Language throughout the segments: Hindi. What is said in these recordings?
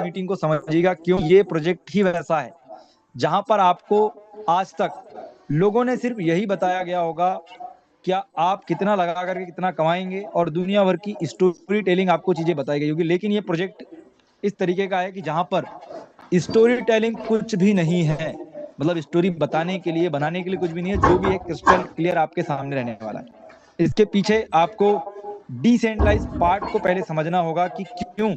मीटिंग को समझिएगा, क्यों ये प्रोजेक्ट ही वैसा है जहां पर आपको आज तक लोगों ने सिर्फ यही बताया गया होगा क्या आप कितना लगा करके कितना कमाएंगे, और दुनिया भर की स्टोरी टेलिंग आपको चीजें बताई गई होगी। लेकिन ये प्रोजेक्ट इस तरीके का है कि जहां पर स्टोरी टेलिंग कुछ भी नहीं है, मतलब स्टोरी बताने के लिए बनाने के लिए कुछ भी नहीं है, जो भी है क्रिस्टल क्लियर आपके सामने रहने वाला है। इसके पीछे आपको डिसेंट्रलाइज पार्ट को पहले समझना होगा कि क्यों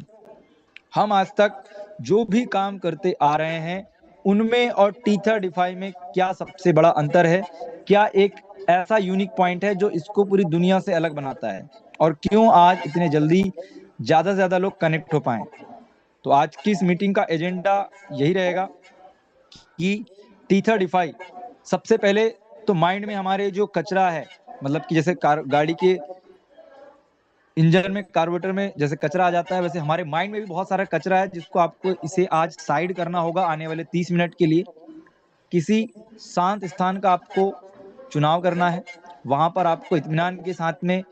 हम आज तक जो भी काम करते आ रहे हैं उनमें और T35 में क्या सबसे बड़ा अंतर है, क्या एक ऐसा यूनिक पॉइंट है जो इसको पूरी दुनिया से अलग बनाता है, और क्यों आज इतने जल्दी ज्यादा से ज्यादा लोग कनेक्ट हो पाए। तो आज की इस मीटिंग का एजेंडा यही रहेगा कि T35 सबसे पहले तो माइंड में हमारे जो कचरा है, मतलब कि जैसे गाड़ी के इंजन में कार्बोरेटर में जैसे कचरा आ जाता है, वैसे हमारे माइंड में भी बहुत सारा कचरा है जिसको आपको इसे आज साइड करना होगा आने वाले 30 मिनट के लिए। किसी शांत स्थान का आपको चुनाव करना है, वहां पर आपको इत्मीनान के साथ में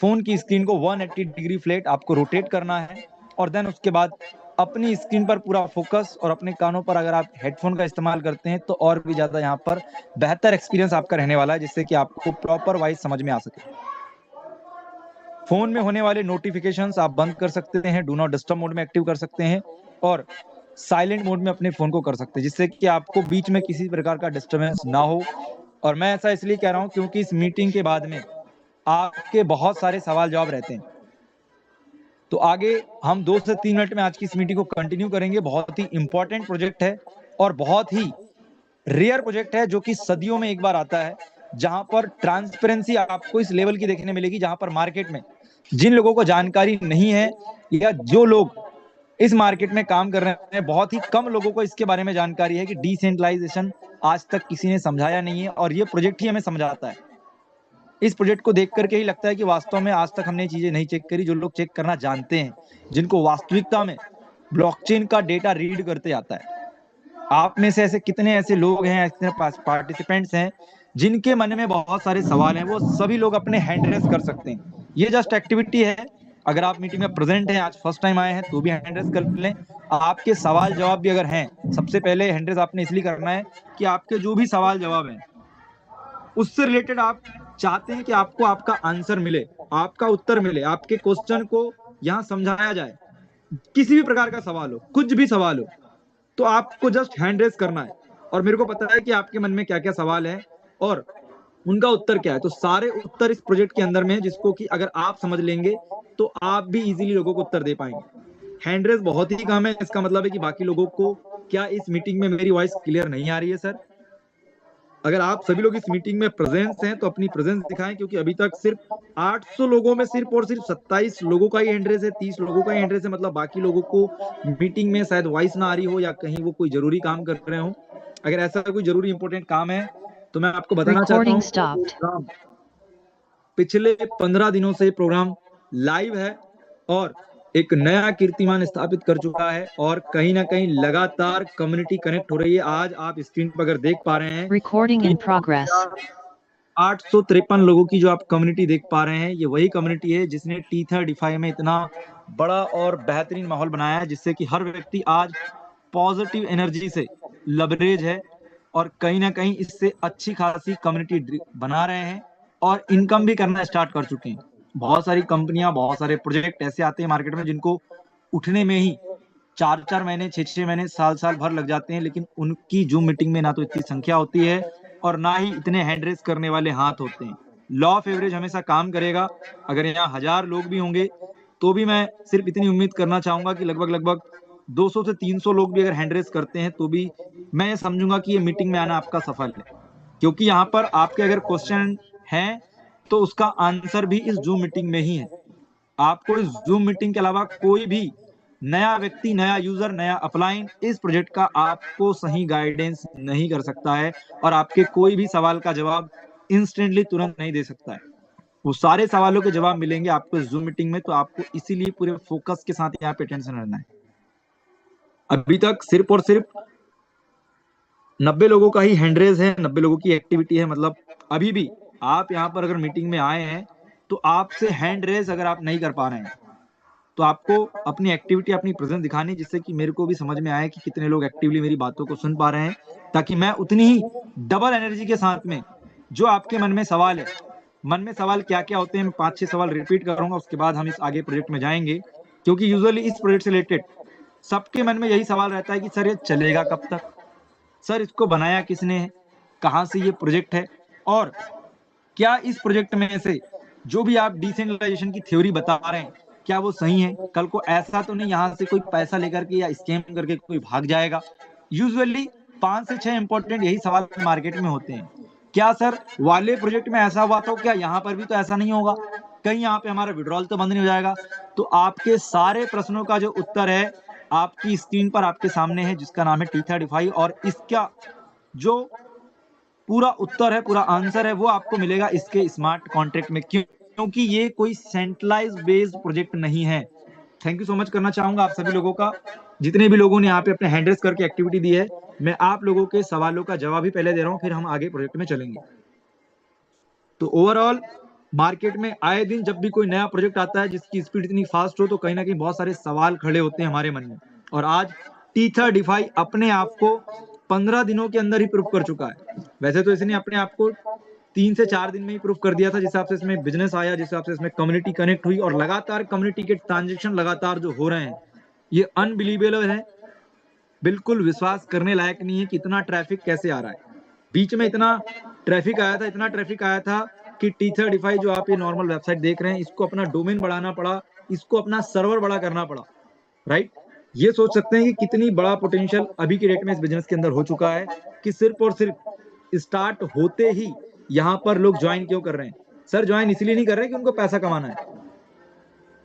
फोन की स्क्रीन को 180 डिग्री फ्लैट आपको रोटेट करना है, और देन उसके बाद अपनी स्क्रीन पर पूरा फोकस, और अपने कानों पर अगर आप हेडफोन का इस्तेमाल करते हैं तो और भी ज्यादा यहाँ पर बेहतर एक्सपीरियंस आपका रहने वाला है, जिससे कि आपको प्रॉपर वाइज समझ में आ सके। फोन में होने वाले नोटिफिकेशंस आप बंद कर सकते हैं, डू नॉट डिस्टर्ब मोड में एक्टिव कर सकते हैं, और साइलेंट मोड में अपने फोन को कर सकते हैं, जिससे कि आपको बीच में किसी प्रकार का डिस्टर्बेंस ना हो। और मैं ऐसा इसलिए कह रहा हूं क्योंकि इस मीटिंग के बाद में आपके बहुत सारे सवाल जवाब रहते हैं। तो आगे हम 2 से 3 मिनट में आज की इस मीटिंग को कंटिन्यू करेंगे। बहुत ही इंपॉर्टेंट प्रोजेक्ट है और बहुत ही रेयर प्रोजेक्ट है, जो कि सदियों में एक बार आता है, जहां पर ट्रांसपेरेंसी आपको इस लेवल की देखने मिलेगी, जहां पर मार्केट में जिन लोगों को जानकारी नहीं है, या जो लोग इस मार्केट में काम कर रहे हैं, बहुत ही कम लोगों को इसके बारे में जानकारी है कि डिसेंट्रलाइजेशन आज तक किसी ने समझाया नहीं है, और ये प्रोजेक्ट ही हमें समझाता है। इस प्रोजेक्ट को देख करके ही लगता है कि वास्तव में आज तक हमने चीजें नहीं चेक करी, जो लोग चेक करना जानते हैं, जिनको वास्तविकता में ब्लॉकचेन का डेटा रीड करते आता है। आप में से ऐसे कितने ऐसे लोग हैं, कितने पार्टिसिपेंट्स हैं जिनके मन में बहुत सारे सवाल हैं, वो सभी लोग अपने हैंड रेस कर सकते हैं। ये जस्ट एक्टिविटी है। अगर आप मीटिंग में प्रेजेंट हैं, आज फर्स्ट टाइम आए हैं, तो भी हैंड रेस कर लें। आपके सवाल जवाब भी अगर हैं, सबसे पहले हैंड रेस आपने इसलिए करना है कि आपके जो भी सवाल जवाब हैं उससे रिलेटेड आप चाहते हैं कि आपको आपका आंसर मिले, आपका उत्तर मिले, आपके क्वेश्चन को यहाँ समझाया जाए। किसी भी प्रकार का सवाल हो, कुछ भी सवाल हो, तो आपको जस्ट हैंड रेस करना है, और मेरे को पता है कि आपके मन में क्या क्या सवाल है और उनका उत्तर क्या है। तो सारे उत्तर इस प्रोजेक्ट के अंदर में है, जिसको कि अगर आप समझ लेंगे तो आप भी इजीली लोगों को उत्तर दे पाएंगे। हैंड रेस बहुत ही कम है, इसका मतलब है कि बाकी लोगों को क्या इस मीटिंग में मेरी वॉइस क्लियर नहीं आ रही है सर? अगर आप सभी लोग इस मीटिंग में प्रेजेंस हैं तो अपनी प्रेजेंस दिखाएं, क्योंकि अभी तक सिर्फ 800 लोगों में सिर्फ और सिर्फ 27 लोगों का ही हैंड रेस है, 30 लोगों का ही हैंड रेस है। मतलब बाकी लोगों को मीटिंग में शायद वॉइस ना आ रही हो, या कहीं वो कोई जरूरी काम कर रहे हो। अगर ऐसा कोई जरूरी इंपॉर्टेंट काम है तो मैं आपको बताना चाहता हूँ, प्रोग्राम पिछले 15 दिनों से प्रोग्राम लाइव है और एक नया कीर्तिमान स्थापित कर चुका है, और कहीं ना कहीं लगातार कम्युनिटी कनेक्ट हो रही है। आज आप स्क्रीन पर अगर देख पा रहे हैं, रिकॉर्डिंग इन प्रोग्रेस, 853 लोगों की जो आप कम्युनिटी देख पा रहे हैं, ये वही कम्युनिटी है जिसने T35 में इतना बड़ा और बेहतरीन माहौल बनाया है, जिससे कि हर व्यक्ति आज पॉजिटिव एनर्जी से लबरेज है, और कहीं ना कहीं इससे अच्छी खासी कम्युनिटी बना रहे हैं और इनकम भी करना स्टार्ट कर चुके हैं। बहुत सारी कंपनियां, बहुत सारे प्रोजेक्ट ऐसे आते हैं मार्केट में जिनको उठने में ही 4-4 महीने, 6-6 महीने, साल भर लग जाते हैं, लेकिन उनकी जूम मीटिंग में ना तो इतनी संख्या होती है और ना ही इतने हैंड रेस करने वाले हाथ होते हैं। लॉ ऑफ एवरेज हमेशा काम करेगा। अगर यहाँ 1000 लोग भी होंगे तो भी मैं सिर्फ इतनी उम्मीद करना चाहूंगा कि लगभग 200 से 300 लोग भी अगर हैंड रेस करते हैं तो भी मैं ये समझूंगा कि ये मीटिंग में आना आपका सफल है, क्योंकि यहाँ पर आपके अगर क्वेश्चन हैं तो उसका आंसर भी इस जूम मीटिंग में ही है। आपको इस जूम मीटिंग के अलावा कोई भी नया व्यक्ति, नया यूजर, नया अपलाइन इस प्रोजेक्ट का आपको सही गाइडेंस नहीं कर सकता है, और आपके कोई भी सवाल का जवाब इंस्टेंटली तुरंत नहीं दे सकता है। वो सारे सवालों के जवाब मिलेंगे आपको इस जूम मीटिंग में, तो आपको इसीलिए पूरे फोकस के साथ यहाँ पे टेंशन रहना है। अभी तक सिर्फ और सिर्फ 90 लोगों का ही हैंड रेज है, 90 लोगों की एक्टिविटी है। मतलब अभी भी आप यहाँ पर अगर मीटिंग में आए हैं तो आपसे हैंड रेज अगर आप नहीं कर पा रहे हैं तो आपको अपनी एक्टिविटी, अपनी प्रेजेंस दिखानी, जिससे कि मेरे को भी समझ में आए कि कितने लोग एक्टिवली मेरी बातों को सुन पा रहे हैं, ताकि मैं उतनी ही डबल एनर्जी के साथ में जो आपके मन में सवाल है, मन में सवाल क्या क्या होते हैं, मैं 5-6 सवाल रिपीट करूंगा, उसके बाद हम इस आगे प्रोजेक्ट में जाएंगे। क्योंकि यूजुअली इस प्रोजेक्ट से रिलेटेड सबके मन में यही सवाल रहता है कि सर ये चलेगा कब तक, सर इसको बनाया किसने है, कहाँ से ये प्रोजेक्ट है, और क्या इस प्रोजेक्ट में से जो भी आप डिसेंट्रलाइजेशन की थ्योरी बता रहे हैं क्या वो सही है, कल को ऐसा तो नहीं यहाँ से कोई पैसा लेकर के या स्कैम करके कोई भाग जाएगा। यूजुअली 5 से 6 इंपॉर्टेंट यही सवाल मार्केट में होते हैं। क्या सर वाले प्रोजेक्ट में ऐसा हुआ तो क्या यहाँ पर भी तो ऐसा नहीं होगा, कहीं यहाँ पे हमारा विड्रॉल तो बंद नहीं हो जाएगा। तो आपके सारे प्रश्नों का जो उत्तर है आपकी स्क्रीन पर आपके सामने है, जिसका नाम है T35, और इसका जो पूरा उत्तर है, पूरा आंसर है, वो आपको मिलेगा इसके स्मार्ट कॉन्ट्रैक्ट में, क्योंकि ये कोई सेंट्रलाइज बेस्ड प्रोजेक्ट नहीं है। थैंक यू सो मच करना चाहूंगा आप सभी लोगों का, जितने भी लोगों ने यहाँ पे अपने हैंड रेस करके एक्टिविटी दी है। मैं आप लोगों के सवालों का जवाब ही पहले दे रहा हूँ, फिर हम आगे प्रोजेक्ट में चलेंगे। तो ओवरऑल मार्केट में आए दिन जब भी कोई नया प्रोजेक्ट आता है जिसकी स्पीड इतनी फास्ट हो, तो कहीं ना कहीं बहुत सारे सवाल खड़े होते हैं हमारे मन में। और आज T35 अपने आप को 15 दिनों के अंदर ही प्रूव कर चुका है। वैसे तो इसने अपने आप को 3 से 4 दिन में ही प्रूव कर दिया था, जिस हिसाब से इसमें बिजनेस आया, जिस हिसाब से इसमें कम्युनिटी कनेक्ट हुई, और लगातार कम्युनिटी के ट्रांजेक्शन लगातार जो हो रहे हैं ये अनबिलीवेबल है, बिल्कुल विश्वास करने लायक नहीं है कि इतना ट्रैफिक कैसे आ रहा है। बीच में इतना ट्रैफिक आया था, इतना ट्रैफिक आया था कि T35 जो आप ये नॉर्मल वेबसाइट देख रहे हैं, इसको अपना डोमेन बढ़ाना पड़ा, इसको अपना सर्वर बड़ा करना पड़ा, राइट। ये सोच सकते हैं कि कितनी बड़ा पोटेंशियल अभी की डेट में इस बिजनेस के अंदर हो चुका है, कि सिर्फ और सिर्फ स्टार्ट होते ही यहाँ पर लोग ज्वाइन क्यों कर रहे हैं। सर ज्वाइन इसलिए नहीं कर रहे कि उनको पैसा कमाना है।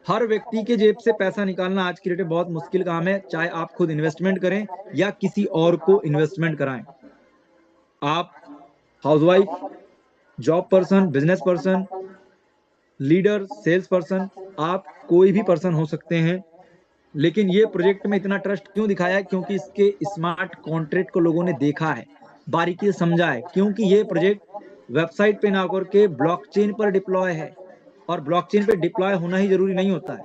हर व्यक्ति के जेब से पैसा निकालना आज की डेट में बहुत मुश्किल काम है, चाहे आप खुद इन्वेस्टमेंट करें या किसी और को इन्वेस्टमेंट कराएं। आप housewife, job person, business person, leader, sales person, आप कोई भी पर्सन हो सकते हैं। लेकिन ये प्रोजेक्ट में इतना ट्रस्ट क्यों दिखाया है, क्योंकि इसके स्मार्ट कॉन्ट्रैक्ट को लोगों ने देखा है, बारीकी से समझा है। क्योंकि ये प्रोजेक्ट वेबसाइट पे ना करके ब्लॉकचेन पर डिप्लॉय है, और ब्लॉकचेन पे डिप्लॉय होना ही जरूरी नहीं होता है।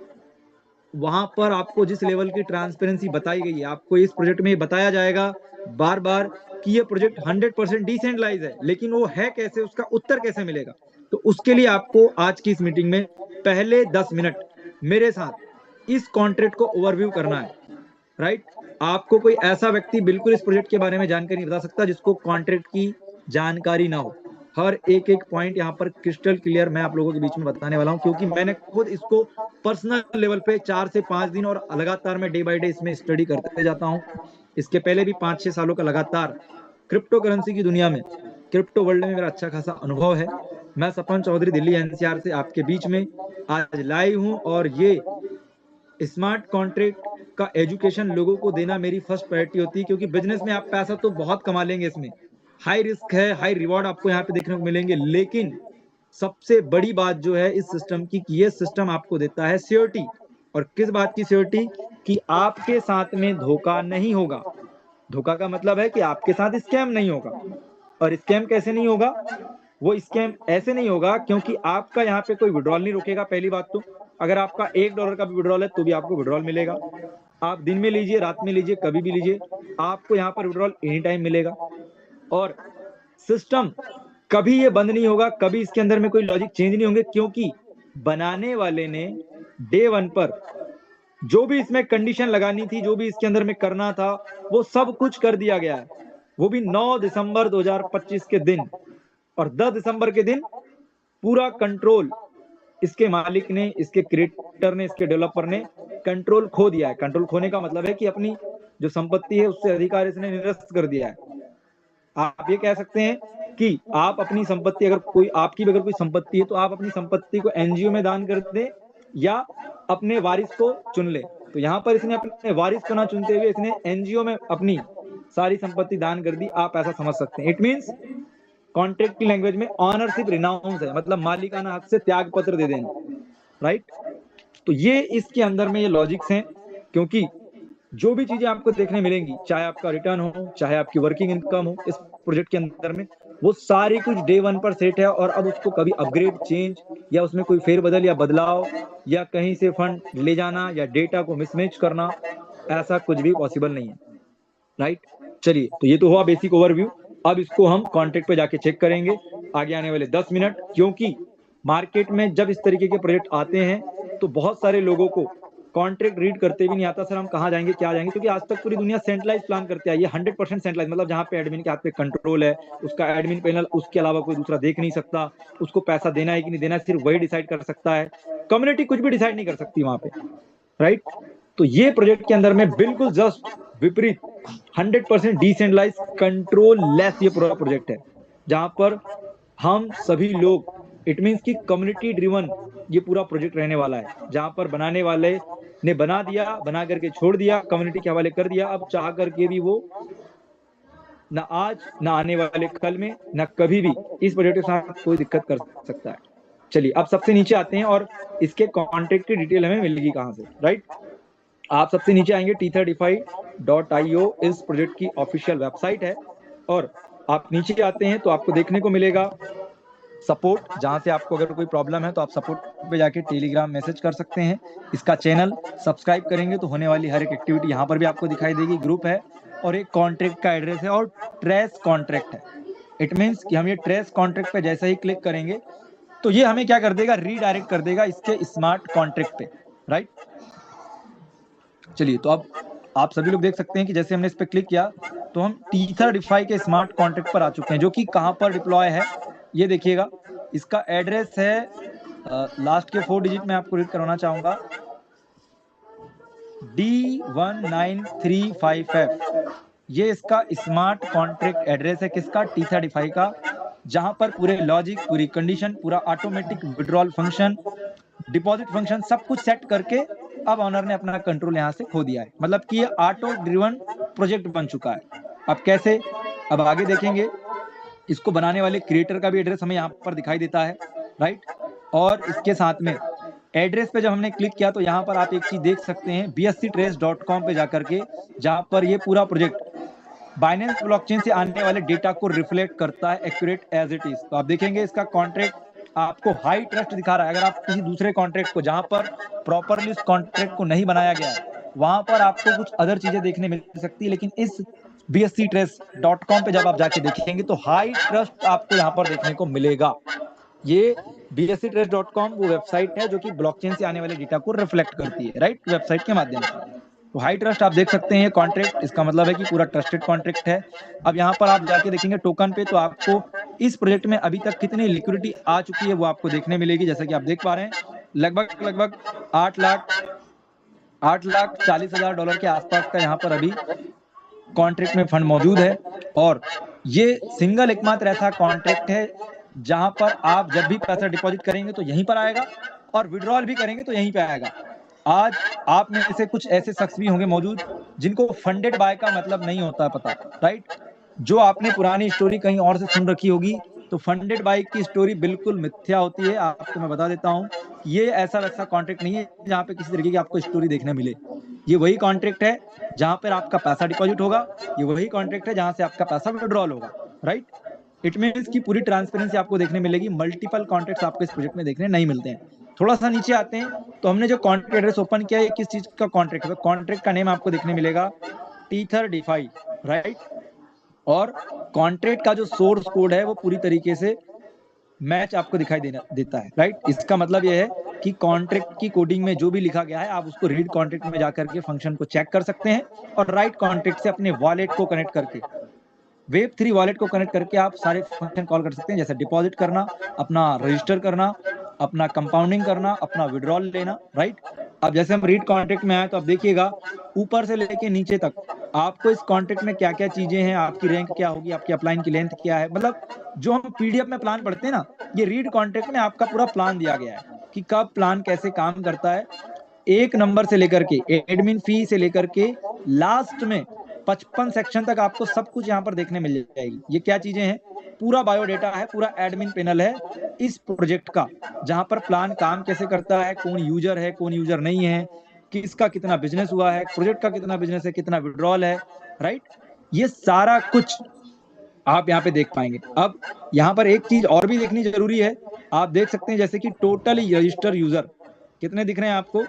वहां पर आपको जिस लेवल की ट्रांसपेरेंसी बताई गई है, आपको इस प्रोजेक्ट में बताया जाएगा बार बार कि ये प्रोजेक्ट 100% डिसेंट्रलाइज है, लेकिन वो है कैसे, उसका उत्तर कैसे मिलेगा। तो उसके लिए आपको आज की इस मीटिंग में पहले 10 मिनट मेरे साथ इस कॉन्ट्रैक्ट को ओवरव्यू करना है, राइट। आपको कोई ऐसा व्यक्ति बिल्कुल इस प्रोजेक्ट के बारे में जानकारी नहीं बता सकता जिसको कॉन्ट्रैक्ट की जानकारी ना हो। हर एक एक पॉइंट यहाँ पर क्रिस्टल क्लियर मैं आप लोगों के बीच में बताने वाला हूँ, क्योंकि मैंने खुद इसको पर्सनल लेवल पे 4 से 5 दिन और लगातार मैं डे बाय डे इसमें स्टडी करते जाता हूँ। इसके पहले भी 5-6 सालों का लगातार क्रिप्टो करेंसी की दुनिया में, क्रिप्टो वर्ल्ड में मेरा अच्छा खासा अनुभव है। मैं सपन चौधरी दिल्ली NCR से आपके बीच में आज लाइव हूँ, और ये स्मार्ट कॉन्ट्रैक्ट का एजुकेशन लोगों को देना मेरी फर्स्ट प्रायोरिटी होती है। क्योंकि बिजनेस में आप पैसा तो बहुत कमा लेंगे, इसमें हाई रिस्क है, हाई रिवॉर्ड आपको यहाँ पे देखने को मिलेंगे, लेकिन सबसे बड़ी बात जो है इस सिस्टम की, कि ये सिस्टम आपको देता है सिक्योरिटी। और किस बात की सिक्योरिटी, कि आपके साथ में धोखा नहीं होगा। धोखा का मतलब है कि आपके साथ स्कैम नहीं होगा। और स्कैम कैसे नहीं होगा, वो स्कैम ऐसे नहीं होगा क्योंकि आपका यहाँ पे कोई विड्रॉल नहीं रुकेगा। पहली बात तो अगर आपका $1 का भी विड्रॉल है तो भी आपको विड्रॉल मिलेगा। आप दिन में लीजिए, रात में लीजिए, कभी भी लीजिए, आपको यहाँ पर विड्रॉल एनी टाइम मिलेगा। और सिस्टम कभी ये बंद नहीं होगा, कभी इसके अंदर में कोई लॉजिक चेंज नहीं होंगे, क्योंकि बनाने वाले ने डे 1 पर जो भी इसमें कंडीशन लगानी थी, जो भी इसके अंदर में करना था, वो सब कुछ कर दिया गया है। वो भी 9 दिसंबर 2025 के दिन, और 10 दिसंबर के दिन पूरा कंट्रोल इसके मालिक ने, इसके क्रिएटर ने, इसके डेवलपर ने कंट्रोल खो दिया है। कंट्रोल खोने का मतलब है कि अपनी जो संपत्ति है उससे अधिकार इसने निरस्त कर दिया है। आप ये कह सकते हैं कि आप अपनी संपत्ति, अगर कोई आपकी भी अगर कोई संपत्ति है तो आप अपनी संपत्ति को NGO में दान कर दें या अपने वारिस को चुन ले। तो यहाँ पर इसने अपने वारिस को ना चुनते हुए इसने NGO में अपनी सारी संपत्ति दान कर दी। आप ऐसा समझ सकते हैं। इट मीन्स कॉन्ट्रैक्ट की लैंग्वेज में ऑनरशिप रिनाउंस है, मतलब मालिकाना हक से त्याग पत्र दे देना, राइट। तो ये इसके अंदर में ये लॉजिक्स हैं, क्योंकि जो भी चीजें आपको देखने मिलेंगी, चाहे आपका रिटर्न हो, चाहे आपकी वर्किंग इनकम हो, इस प्रोजेक्ट के अंदर में वो सारी कुछ डे 1 पर सेट है, और अब उसको कभी अपग्रेड, चेंज या उसमें कोई फेरबदल या बदलाव या कहीं से फंड ले जाना या डेटा को मिसमैच करना, ऐसा कुछ भी पॉसिबल नहीं है, राइट। चलिए, तो ये तो हुआ बेसिक ओवरव्यू। अब इसको हम कॉन्ट्रैक्ट पे जाके चेक करेंगे आगे आने वाले 10 मिनट, क्योंकि मार्केट में जब इस तरीके के प्रोजेक्ट आते हैं तो बहुत सारे लोगों को कॉन्ट्रैक्ट रीड करते भी नहीं आता, सर हम कहाँ जाएंगे क्या जाएंगे, क्योंकि आज तक पूरी दुनिया सेंट्रलाइज प्लान करते आई है, 100% सेंट्रलाइज, मतलब जहाँ पे एडमिन के हाथ पे कंट्रोल है, उसका एडमिन पैनल उसके अलावा कोई दूसरा देख नहीं सकता, उसको पैसा देना है कि नहीं देना है सिर्फ वही डिसाइड कर सकता है, कम्युनिटी कुछ भी डिसाइड नहीं कर सकती वहां पे, राइट। तो ये प्रोजेक्ट के अंदर में बिल्कुल जस्ट विपरीत 100% डिसेंट्रलाइज कंट्रोल लेस ये पूरा प्रोजेक्ट है, जहां पर हम सभी लोग, इट मींस कि कम्युनिटी ड्रिवन ये पूरा प्रोजेक्ट रहने वाला है, जहां पर बनाने वाले ने बना दिया, बना करके छोड़ दिया, कम्युनिटी के हवाले कर दिया, अब चाह करके भी वो ना आज ना आने वाले कल में ना कभी भी इस प्रोजेक्ट के साथ कोई दिक्कत कर सकता है। चलिए, अब सबसे नीचे आते हैं और इसके कॉन्ट्रैक्ट की डिटेल हमें मिलेगी कहां से, राइट। आप सबसे नीचे आएंगे, t35.io इस प्रोजेक्ट की ऑफिशियल वेबसाइट है, और आप नीचे आते हैं तो आपको देखने को मिलेगा सपोर्ट, जहां से आपको अगर कोई प्रॉब्लम है तो आप सपोर्ट पे जाके टेलीग्राम मैसेज कर सकते हैं। इसका चैनल सब्सक्राइब करेंगे तो होने वाली हर एक एक्टिविटी यहाँ पर भी आपको दिखाई देगी, ग्रुप है और एक कॉन्ट्रैक्ट का एड्रेस है और ट्रेस कॉन्ट्रैक्ट है। इट मीन्स कि हम ये ट्रेस कॉन्ट्रैक्ट पे जैसे ही क्लिक करेंगे तो ये हमें क्या कर देगा, रीडायरेक्ट कर देगा इसके स्मार्ट कॉन्ट्रैक्ट पे, राइट। चलिए, तो अब आप सभी लोग देख सकते हैं कि जैसे हमने इस पर क्लिक किया तो हम T35 के स्मार्ट कॉन्ट्रैक्ट पर आ चुके हैं, जो कि कहां पर डिप्लॉय है ये देखिएगा। इसका एड्रेस है, लास्ट के 4 डिजिट में आपको रीड करवाना चाहूंगा, D1935F। ये इसका स्मार्ट कॉन्ट्रैक्ट एड्रेस है, किसका, T35 का, जहां पर पूरे लॉजिक, पूरी कंडीशन, पूरा automatic withdrawal function, deposit function सब कुछ सेट करके अब ऑनर ने अपना कंट्रोल यहां से खो दिया है, मतलब कि ये ऑटो ड्रिवन प्रोजेक्ट बन चुका है। अब कैसे, अब आगे देखेंगे। इसको बनाने वाले क्रिएटर का भी एड्रेस हमें यहाँ पर दिखाई देता है, राइट। और इसके साथ में एड्रेस पे जब हमने क्लिक किया तो यहाँ पर आप एक चीज देख सकते हैं, bsctrace.com पे जाकर के, जहां पर ये पूरा प्रोजेक्ट बाइनेंस ब्लॉकचेन से आने वाले डेटा को रिफ्लेक्ट करता है एक्यूरेट एज इट इज। तो आप देखेंगे इसका कॉन्ट्रैक्ट आपको हाई ट्रस्ट दिखा रहा है। अगर आप किसी दूसरे कॉन्ट्रैक्ट को, जहां पर प्रॉपरली उस कॉन्ट्रैक्ट को नहीं बनाया गया है, वहां पर आपको कुछ अदर चीजें देखने मिल सकती है, लेकिन इस bsctrace.com पे जब आप जाके देखेंगे तो हाई ट्रस्ट आपको यहाँ पर देखने को मिलेगा। ये bsctrace.com वो वेबसाइट है जो कि ब्लॉकचेन से आने वाले डेटा को रिफ्लेक्ट करती है, राइट, वेबसाइट के माध्यम से। तो हाई ट्रस्ट आप देख सकते हैं कॉन्ट्रैक्ट, इसका मतलब है कि पूरा ट्रस्टेड कॉन्ट्रैक्ट है। अब यहाँ पर आप जाके देखेंगे टोकन पे, तो आपको इस प्रोजेक्ट में अभी तक कितनी लिक्विडिटी आ चुकी है वो आपको देखने मिलेगी। जैसा कि आप देख पा रहे हैं, लगभग 8,40,000 डॉलर के आसपास का यहाँ पर अभी कॉन्ट्रैक्ट में फंड मौजूद है, और ये सिंगल एकमात्र ऐसा कॉन्ट्रैक्ट है जहां पर आप जब भी पैसा डिपॉजिट करेंगे तो यहीं पर आएगा, और विड्रॉल भी करेंगे तो यहीं पे आएगा। आज आप में से कुछ ऐसे शख्स भी होंगे मौजूद जिनको फंडेड बाय का मतलब नहीं होता पता, राइट। जो आपने पुरानी स्टोरी कहीं और से सुन रखी होगी, तो फंडेड बाय की स्टोरी बिल्कुल मिथ्या होती है। आपको मैं बता देता हूं, ये ऐसा वैसा कॉन्ट्रैक्ट नहीं है जहां पे किसी तरीके की आपको स्टोरी देखने मिले। ये वही कॉन्ट्रैक्ट है जहां पर आपका पैसा डिपॉजिट होगा, ये वही कॉन्ट्रैक्ट है जहां से आपका पैसा विड्रॉल होगा, राइट। इट मीन्स की पूरी ट्रांसपेरेंसी आपको देखने मिलेगी। मल्टीपल कॉन्ट्रैक्ट्स आपको इस प्रोजेक्ट में देखने नहीं मिलते हैं। थोड़ा सा नीचे आते हैं तो हमने जो कॉन्ट्रैक्ट एड्रेस ओपन किया है, किस चीज का कॉन्ट्रैक्ट है, कॉन्ट्रैक्ट का नेम आपको देखने मिलेगा T35, राइट। और कॉन्ट्रैक्ट का जो सोर्स कोड है वो पूरी तरीके से मैच आपको दिखाई देता है, राइट। इसका मतलब यह है कि कॉन्ट्रैक्ट की कोडिंग में जो भी लिखा गया है आप उसको रीड कॉन्ट्रैक्ट में जाकर के फंक्शन को चेक कर सकते हैं, और राइट कॉन्ट्रैक्ट से अपने वॉलेट को कनेक्ट करके, Web3 वॉलेट को कनेक्ट करके आप सारे फंक्शन कॉल कर सकते हैं, जैसे डिपॉजिट करना, अपना रजिस्टर करना, अपना कंपाउंडिंग करना, अपना विड्रॉल लेना, राइट। अब जैसे हम रीड कॉन्ट्रैक्ट में आए तो आप देखिएगा ऊपर से लेके नीचे तक आपको इस कॉन्ट्रैक्ट में क्या क्या चीजें हैं, आपकी रैंक क्या होगी, आपकी अपलाइन की लेंथ क्या है, मतलब जो हम पीडीएफ में प्लान पढ़ते हैं ना, ये रीड कॉन्ट्रैक्ट में आपका पूरा प्लान दिया गया है कि कब प्लान कैसे काम करता है। एक नंबर से लेकर के एडमिन फी से लेकर के लास्ट में 55 सेक्शन तक आपको सब कुछ यहाँ पर देखने मिल जाएगी। ये क्या चीजें हैं, पूरा बायोडेटा है, पूरा एडमिन पैनल है इस प्रोजेक्ट का, जहां पर प्लान काम कैसे करता है, कौन यूजर है, कौन यूजर नहीं है, किसका कितना बिजनेस हुआ है, प्रोजेक्ट का कितना बिजनेस है, कितना विड्रॉल है, राइट। ये सारा कुछ आप यहाँ पे देख पाएंगे। अब यहाँ पर एक चीज और भी देखनी जरूरी है, आप देख सकते हैं जैसे कि टोटल रजिस्टर यूजर कितने दिख रहे हैं आपको,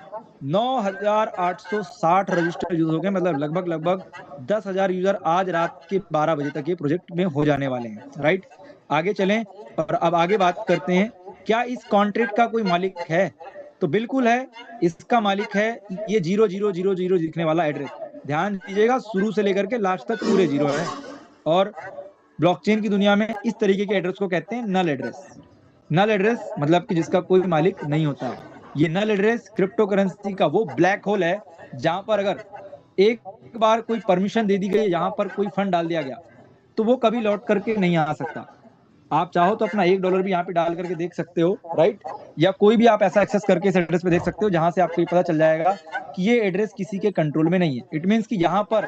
9,860 रजिस्टर यूजर हो गए, मतलब लगभग 10,000 यूजर आज रात के 12 बजे तक ये प्रोजेक्ट में हो जाने वाले हैं, राइट। आगे चलें और अब आगे बात करते हैं, क्या इस कॉन्ट्रैक्ट का कोई मालिक है? तो बिल्कुल है, इसका मालिक है ये 0000 दिखने वाला एड्रेस। ध्यान दीजिएगा, शुरू से लेकर के लास्ट तक पूरे जीरो है। और ब्लॉकचेन की दुनिया में इस तरीके के एड्रेस को कहते हैं नल एड्रेस। नल एड्रेस मतलब कि जिसका कोई मालिक नहीं होता है। ये नल एड्रेस क्रिप्टो करेंसी का वो ब्लैक होल है जहां पर अगर एक बार कोई परमिशन दे दी गई, यहाँ पर कोई फंड डाल दिया गया, तो वो कभी लौट करके नहीं आ सकता। आप चाहो तो अपना $1 भी यहाँ पे डाल करके देख सकते हो, राइट। या कोई भी आप ऐसा एक्सेस करके इस एड्रेस पे देख सकते हो जहां से आपको ये पता चल जाएगा कि ये एड्रेस किसी के कंट्रोल में नहीं है। इट मीन्स कि यहाँ पर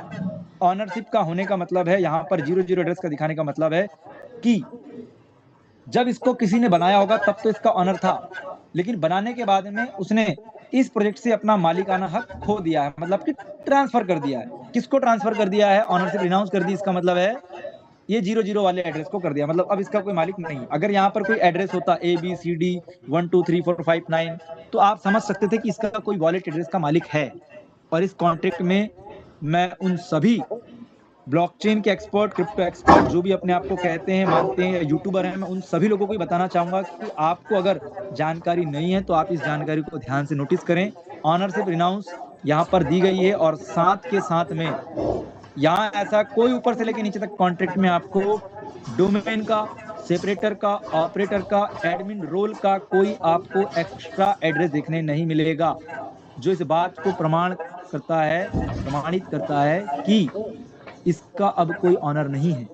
ऑनरशिप का होने का मतलब है, यहाँ पर 00 एड्रेस का दिखाने का मतलब है कि जब इसको किसी ने बनाया होगा तब तो इसका ऑनर था, लेकिन बनाने के बाद में उसने इस प्रोजेक्ट से अपना मालिकाना हक खो दिया है, मतलब कि ट्रांसफर कर दिया है। किसको ट्रांसफर कर दिया है? ऑनरशिप रिनाउंस कर दी, इसका मतलब है ये 00 वाले एड्रेस को कर दिया, मतलब अब इसका कोई मालिक नहीं। अगर यहाँ पर कोई एड्रेस होता ABCD 1 2 3 4 5 9, तो आप समझ सकते थे कि इसका कोई वॉलेट एड्रेस का मालिक है। और इस कॉन्ट्रैक्ट में मैं उन सभी ब्लॉकचेन के एक्सपर्ट, क्रिप्टो एक्सपर्ट, जो भी अपने आप को कहते हैं, मानते हैं, यूट्यूबर हैं, मैं उन सभी लोगों को ही बताना चाहूंगा कि आपको अगर जानकारी नहीं है तो आप इस जानकारी को ध्यान से नोटिस करें। ऑनरशिप रिनाउंस यहाँ पर दी गई है और साथ के साथ में यहाँ ऐसा कोई ऊपर से लेके नीचे तक कॉन्ट्रैक्ट में आपको डोमेन का, सेपरेटर का, ऑपरेटर का, एडमिन रोल का कोई आपको एक्स्ट्रा एड्रेस देखने नहीं मिलेगा, जो इस बात को प्रमाणित करता है कि इसका अब कोई ऑनर नहीं है।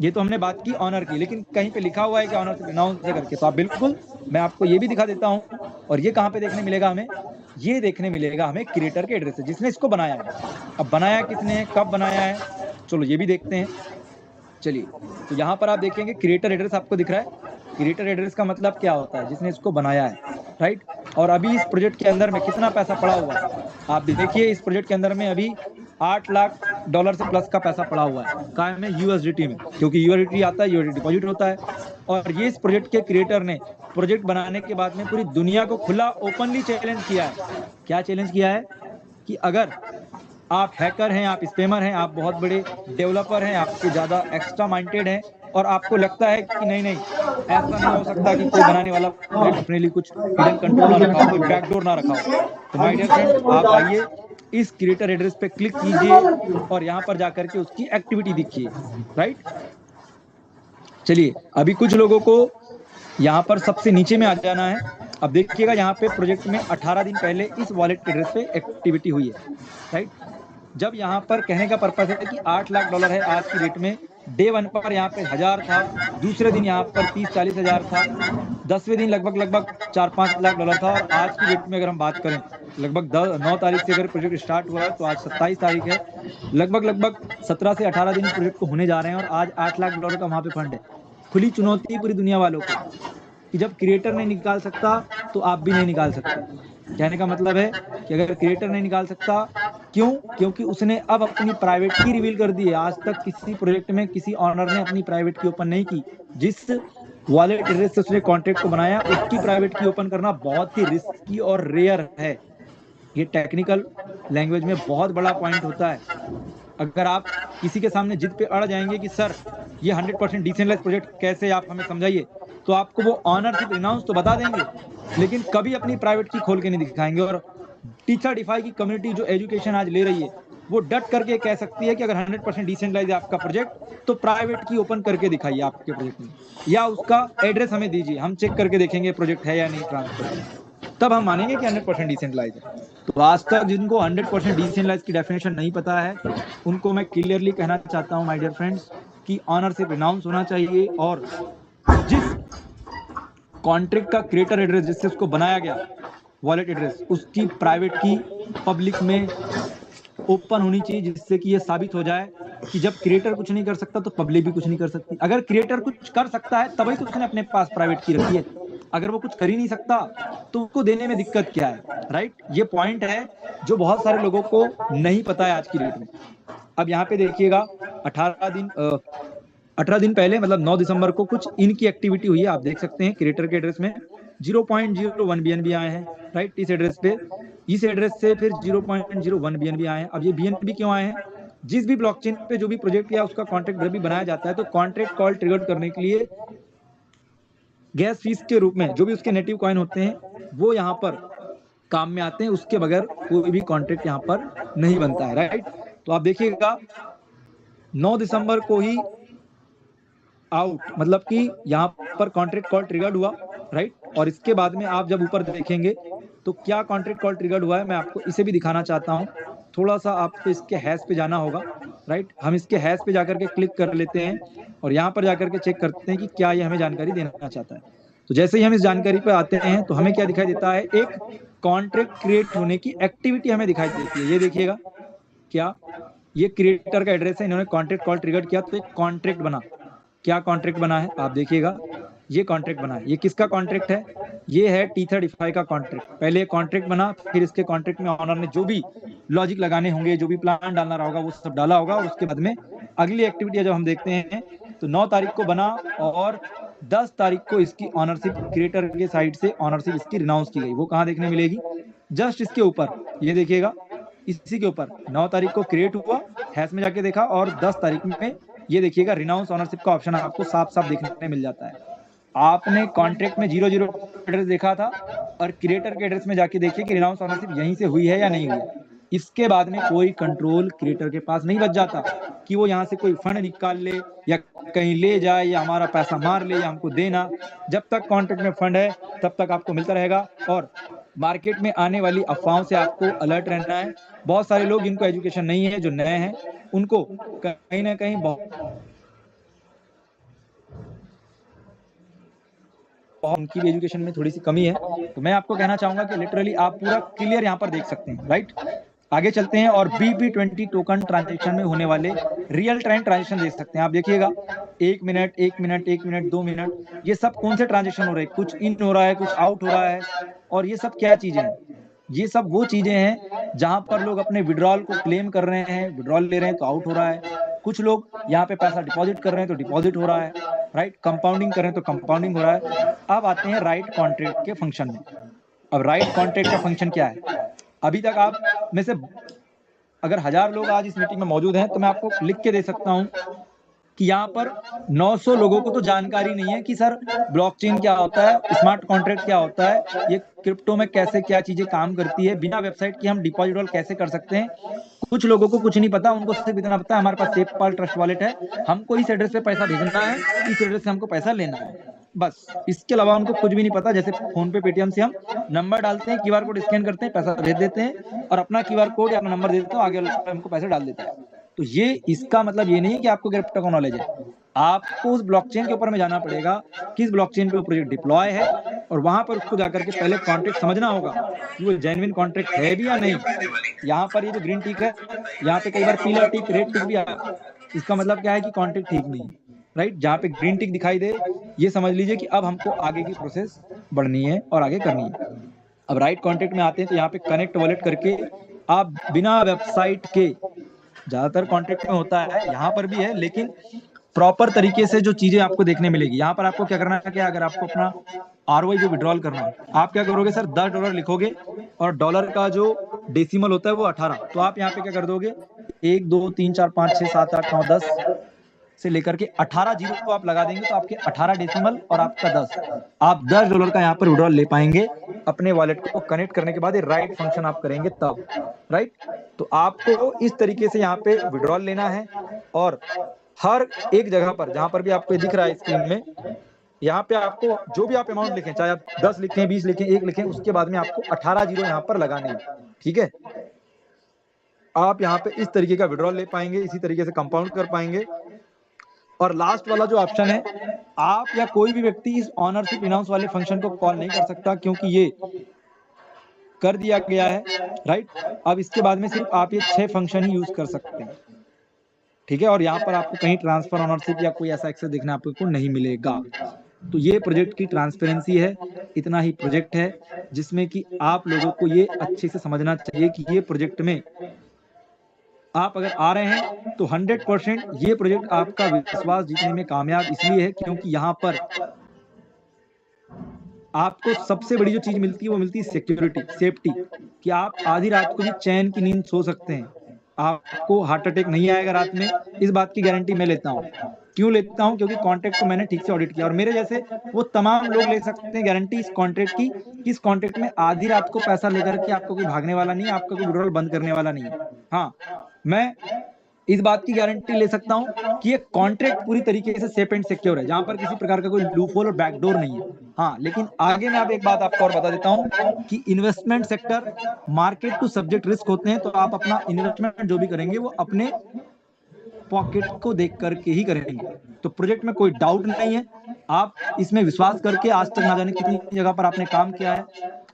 ये तो हमने बात की ऑनर की, लेकिन कहीं पे लिखा हुआ है कि ऑनर से रिनाउंस करके, तो आप बिल्कुल, मैं आपको ये भी दिखा देता हूं। और ये कहाँ पे देखने मिलेगा हमें? ये देखने मिलेगा हमें क्रिएटर के एड्रेस से, जिसने इसको बनाया है। अब बनाया किसने, कब बनाया है, चलो ये भी देखते हैं। चलिए, तो यहाँ पर आप देखेंगे क्रिएटर एड्रेस आपको दिख रहा है। क्रिएटर एड्रेस का मतलब क्या होता है? जिसने इसको बनाया है, राइट। और अभी इस प्रोजेक्ट के अंदर में कितना पैसा पड़ा हुआ है आप देखिए। इस प्रोजेक्ट के अंदर में अभी $8 लाख से प्लस का पैसा पड़ा हुआ है, काय में? USDT में, क्योंकि USDT आता है, USDT डिपॉजिट होता है। और ये इस प्रोजेक्ट के क्रिएटर ने प्रोजेक्ट बनाने के बाद में पूरी दुनिया को खुला ओपनली चैलेंज किया है। क्या चैलेंज किया है? कि अगर आप हैकर हैं, आप स्पैमर हैं, आप बहुत बड़े डेवलपर हैं, आपसे ज्यादा एक्स्ट्रा माइंडेड हैं, और आपको लगता है कि नहीं ऐसा नहीं हो सकता कि कोई बनाने वाला अपने लिए कुछ हिडन कंट्रोल ना रखा हो, कोई बैकडोर ना रखा हो, तो माय डियर फ्रेंड्स, आप आइए इस क्रिएटर एड्रेस पे क्लिक कीजिए और यहाँ पर जाकर के उसकी एक्टिविटी देखिए, राइट। चलिए, अभी कुछ लोगों को यहाँ पर सबसे नीचे में आ जाना है। अब देखिएगा यहाँ पे प्रोजेक्ट में 18 दिन पहले इस वॉलेट एड्रेस पे एक्टिविटी हुई है, राइट। जब यहाँ पर कहने का पर्पस है कि $8 लाख है आज की डेट में। डे 1 पर यहाँ पे 1000 था, दूसरे दिन यहाँ पर 30-40 हजार था, 10वें दिन लगभग 4-5 लाख डॉलर था। और आज की डेट में अगर हम बात करें, लगभग 9 तारीख से अगर प्रोजेक्ट स्टार्ट हुआ है तो आज 27 तारीख है, लगभग 17 से 18 दिन प्रोजेक्ट को होने जा रहे हैं, और आज $8 लाख का वहां पे फंड है। खुली चुनौती पूरी दुनिया वालों को कि जब क्रिएटर नहीं निकाल सकता तो आप भी नहीं निकाल सकते। कहने का मतलब है कि अगर क्रिएटर नहीं निकाल सकता, क्यों? क्योंकि उसने अब अपनी प्राइवेट की रिवील कर दी है। आज तक किसी प्रोजेक्ट में किसी ऑनर ने अपनी प्राइवेट की ओपन नहीं की। जिस वॉलेट एड्रेस से उसने कॉन्ट्रैक्ट को बनाया, उसकी प्राइवेट की ओपन करना बहुत ही रिस्की और रेयर है। ये टेक्निकल लैंग्वेज में बहुत बड़ा पॉइंट होता है। अगर आप किसी के सामने जिद पे अड़ जाएंगे कि सर ये 100% डिसेंट्रलाइज्ड प्रोजेक्ट कैसे, आप हमें समझाइए, तो आपको वो ऑनरशिप रिनाउंस तो बता देंगे, लेकिन कभी अपनी प्राइवेट की खोल के नहीं दिखाएंगे। और टीचर डिफाई की कम्युनिटी जो एजुकेशन आज ले रही है, वो डट करके कह सकती है कि अगर 100% डिसेंट्रलाइज है आपका प्रोजेक्ट, तो प्राइवेट की ओपन करके दिखाइए आपके प्रोजेक्ट में, या उसका एड्रेस हमें दीजिए, हम चेक करके देखेंगे प्रोजेक्ट है या नहीं ट्रांसफर, तब हम मानेंगे कि 100% डिसेंट्रलाइज है। तो आज तक जिनको 100% डिसेंट्रलाइज की डेफिनेशन नहीं पता है, उनको मैं क्लियरली कहना चाहता हूं माय डियर फ्रेंड्स कि ऑनरशिप रिनाउंस होना चाहिए, और जिस कॉन्ट्रैक्ट का क्रिएटर एड्रेस जिससे उसको बनाया गया वॉलेट एड्रेस, उसकी प्राइवेट की पब्लिक में ओपन होनी चाहिए, जिससे कि ये साबित हो जाए कि जब क्रिएटर कुछ नहीं कर सकता तो पब्लिक भी कुछ नहीं कर सकती। अगर क्रिएटर कुछ कर सकता है तभी तो उसने अपने पास प्राइवेट की रखी है। अगर वो कुछ कर ही नहीं सकता तो उसको देने में दिक्कत क्या है, राइट। ये पॉइंट है जो बहुत सारे लोगों को नहीं पता है आज की डेट में। अब यहाँ पे देखिएगा 18 दिन 18 दिन पहले मतलब 9 दिसंबर को कुछ इनकी एक्टिविटी हुई है, आप देख सकते हैं क्रिएटर के एड्रेस में 0.01 BNB आए हैं, राइट, इस एड्रेस पे। इस एड्रेस से फिर 0.01 BNB आए हैं। अब ये BNB क्यों आए हैं? जिस भी ब्लॉकचेन पे जो भी प्रोजेक्ट या उसका कॉन्ट्रैक्ट जब भी बनाया जाता है तो कॉन्ट्रैक्ट कॉल ट्रिगर करने के लिए गैस फीस के रूप में जो भी उसके नेटिव कॉइन होते हैं वो यहाँ पर काम में आते हैं, उसके बगैर कोई भी कॉन्ट्रैक्ट यहाँ पर नहीं बनता है, राइट। तो आप देखिएगा 9 दिसंबर को ही आउट, मतलब कि यहाँ पर कॉन्ट्रैक्ट कॉल ट्रिगर्ड हुआ, राइट। और इसके बाद में आप जब ऊपर देखेंगे तो क्या कॉन्ट्रैक्ट कॉल ट्रिगर्ड हुआ है, मैं आपको इसे भी दिखाना चाहता हूँ। थोड़ा सा आपको इसके हैश पे जाना होगा, राइट। हम इसके हैश पे जाकर के क्लिक कर लेते हैं और यहाँ पर जाकर के चेक करते हैं कि क्या ये हमें जानकारी देना चाहता है। तो जैसे ही हम इस जानकारी पे आते हैं तो हमें क्या दिखाई देता है, एक कॉन्ट्रैक्ट क्रिएट होने की एक्टिविटी हमें दिखाई देती है। ये देखिएगा, क्या ये क्रिएटर का एड्रेस है, इन्होंने कॉन्ट्रैक्ट कॉल ट्रिगर किया तो एक कॉन्ट्रैक्ट बना। क्या कॉन्ट्रैक्ट बना है आप देखिएगा, ये कॉन्ट्रैक्ट बना है। ये किसका कॉन्ट्रैक्ट है? ये है T35 का कॉन्ट्रैक्ट। पहले कॉन्ट्रैक्ट बना, फिर इसके कॉन्ट्रैक्ट में ऑनर ने जो भी लॉजिक लगाने होंगे, जो भी प्लान डालना रहा होगा वो सब डाला होगा। और उसके बाद में अगली एक्टिविटी जब हम देखते हैं तो 9 तारीख को बना और 10 तारीख को इसकी ऑनरशिप क्रिएटर के साइड से ऑनरशिप इसकी रिनाउंस की गई। वो कहाँ देखने मिलेगी? जस्ट इसके ऊपर, ये देखिएगा इसी के ऊपर 9 तारीख को क्रिएट हुआ, हैश में जाके देखा और 10 तारीख में ये देखिएगा रिनाउंस ऑनरशिप का ऑप्शन आपको साफ साफ देखने मिल जाता है। आपने कॉन्ट्रैक्ट में 00 एड्रेस देखा था और क्रिएटर के एड्रेस में जाके देखिए कि रिनाउंस ऑनरशिप यहीं से हुई है या नहीं हुई है। इसके बाद में कोई कंट्रोल क्रिएटर के पास नहीं बच जाता कि वो यहाँ से कोई फंड निकाल ले या कहीं ले जाए या हमारा पैसा मार ले या हमको देना। जब तक कॉन्ट्रैक्ट में फंड है तब तक आपको मिलता रहेगा और मार्केट में आने वाली अफवाहों से आपको अलर्ट रहना है। बहुत सारे लोग जिनको एजुकेशन नहीं है, जो नए हैं, उनको कहीं ना कहीं उनकी भी एजुकेशन में थोड़ी सी कमी है। तो मैं आपको कहना चाहूंगा कि लिटरली आप पूरा क्लियर यहाँ पर देख सकते हैं, राइट। आगे चलते हैं और BP20 टोकन ट्रांजेक्शन में होने वाले रियल टाइम ट्रांजेक्शन देख सकते हैं। आप देखिएगा 1 मिनट 1 मिनट 1 मिनट 2 मिनट, ये सब कौन से ट्रांजेक्शन हो रहे हैं? कुछ इन हो रहा है, कुछ आउट हो रहा है। और ये सब क्या चीजें हैं? ये सब वो चीजें हैं जहां पर लोग अपने विड्रॉल को क्लेम कर रहे हैं, विड्रॉल ले रहे हैं तो आउट हो रहा है। कुछ लोग यहाँ पे पैसा डिपॉजिट कर रहे हैं तो डिपॉजिट हो रहा है, राइट। कंपाउंडिंग कर रहे हैं तो कंपाउंडिंग हो रहा है। अब आते हैं राइट कॉन्ट्रैक्ट के फंक्शन में। अब राइट कॉन्ट्रैक्ट का फंक्शन क्या है? अभी तक आप में से अगर 1000 लोग आज इस मीटिंग में मौजूद हैं तो मैं आपको लिख के दे सकता हूं कि यहाँ पर 900 लोगों को तो जानकारी नहीं है कि सर ब्लॉकचेन क्या होता है, स्मार्ट कॉन्ट्रैक्ट क्या होता है, ये क्रिप्टो में कैसे क्या चीजें काम करती है, बिना वेबसाइट की हम डिपॉजिट कैसे कर सकते हैं। कुछ लोगों को कुछ नहीं पता, उनको सिर्फ इतना पता है हमारे पास सेफपाल ट्रस्ट वॉलेट है, हमको इस एड्रेस पे पैसा भेजना है, इस एड्रेस से हमको पैसा लेना है, बस। इसके अलावा उनको कुछ भी नहीं पता। जैसे फोन पे पेटीएम से हम नंबर डालते हैं, QR कोड स्कैन करते हैं, पैसा भेज देते हैं और अपना QR कोड या अपना नंबर दे देते हो, आगे हमको पैसे डाल देते हैं। तो ये इसका मतलब ये नहीं है कि आपको क्रिप्टो का नॉलेज है। आपको उस ब्लॉकचेन के ऊपर में जाना पड़ेगा, किस ब्लॉकचेन पे प्रोजेक्ट डिप्लॉय है, और वहां पर उसको जाकर के पहले कॉन्ट्रैक्ट समझना होगा कि वो जेन्युइन कॉन्ट्रैक्ट है भी या नहीं। यहाँ पर ये जो ग्रीन टिक है, यहाँ पे कई बार पीला टिक, रेड टिक भी आया, इसका मतलब क्या है कि कॉन्ट्रैक्ट ठीक नहीं है, राइट। जहाँ पे ग्रीन टिक दिखाई दे, ये समझ लीजिए कि अब हमको आगे की प्रोसेस बढ़नी है और आगे करनी है। अब राइट कॉन्ट्रैक्ट में आते हैं तो यहाँ पे कनेक्ट वॉलेट करके आप बिना वेबसाइट के, ज्यादातर कॉन्ट्रैक्ट में होता है, यहाँ पर भी है, लेकिन प्रॉपर तरीके से जो चीजें आपको देखने मिलेगी। यहाँ पर आपको क्या करना है, क्या अगर आपको अपना ROI जो विड्रॉल करना है, आप क्या करोगे सर, $10 लिखोगे और डॉलर का जो डेसिमल होता है वो 18। तो आप यहाँ पे क्या कर दोगे, 1 2 3 4 5 6 7 8 9 10 से लेकर के 18 जीरो को आप लगा देंगे तो आपके 18 डेसिमल और आपका 10, आप $10 का यहाँ पर विड्रॉल ले पाएंगे। अपने वॉलेट को कनेक्ट करने के बाद ये राइट फंक्शन आप करेंगे तब, राइट। तो आपको इस तरीके से यहाँ पे विड्रॉल लेना है और हर एक जगह पर जहां पर भी आपको दिख रहा है स्क्रीन में, यहाँ पे आपको जो भी आप अमाउंट लिखें, चाहे आप 10 लिखें, 20 लिखें, 1 लिखें, उसके बाद में आपको 18 जीरो यहाँ पर लगाने हैं, ठीक है। आप यहाँ पे इस तरीके का विड्रॉल ले पाएंगे, इसी तरीके से कंपाउंड कर पाएंगे। और लास्ट वाला जो ऑप्शन है, आप या कोई भी व्यक्ति इस ऑनरशिप रिनाउंस वाले फंक्शन को कॉल नहीं कर सकता क्योंकि ये कर दिया गया है, राइट। अब इसके बाद में सिर्फ आप ये 6 फंक्शन ही यूज कर सकते हैं, ठीक है। और यहाँ पर आपको कहीं ट्रांसफर ऑनरशिप या कोई ऐसा एक्सेस देखने आपको नहीं मिलेगा। तो ये प्रोजेक्ट की ट्रांसपेरेंसी है, इतना ही प्रोजेक्ट है जिसमें कि आप लोगों को ये अच्छे से समझना चाहिए कि ये प्रोजेक्ट में आप अगर आ रहे हैं तो 100% ये प्रोजेक्ट आपका विश्वास जीतने में कामयाब इसलिए है क्योंकि यहाँ पर आपको सबसे बड़ी जो चीज मिलती है वो मिलती है सिक्योरिटी, सेफ्टी, कि आप आधी रात को भी चैन की नींद सो सकते हैं, आपको हार्ट अटैक नहीं आएगा रात में। इस बात की गारंटी मैं लेता हूँ। क्यों लेता हूँ? क्योंकि कॉन्ट्रैक्ट को मैंने ठीक से ऑडिट किया और मेरे जैसे वो तमाम लोग ले सकते हैं गारंटी इस कॉन्ट्रैक्ट की कि इस कॉन्ट्रैक्ट में आधी रात को पैसा लेकर के आपको कोई भागने वाला नहीं है, आपका कोई विड्रॉल बंद करने वाला नहीं है। हाँ, मैं इस बात की गारंटी ले सकता हूं कि ये कॉन्ट्रैक्ट पूरी तरीके से सेफ एंड सिक्योर है, जहां पर किसी प्रकार का कोई लूपहोल और बैकडोर नहीं है। हाँ, लेकिन आगे मैं आप एक बात आपको और बता देता हूं कि investment sector market to subject risk होते हैं, तो आप अपना इन्वेस्टमेंट जो भी करेंगे वो अपने पॉकेट को देख करके ही करेंगे। तो प्रोजेक्ट में कोई डाउट नहीं है, आप इसमें विश्वास करके आज तक ना जाने कितनी जगह पर आपने काम किया है,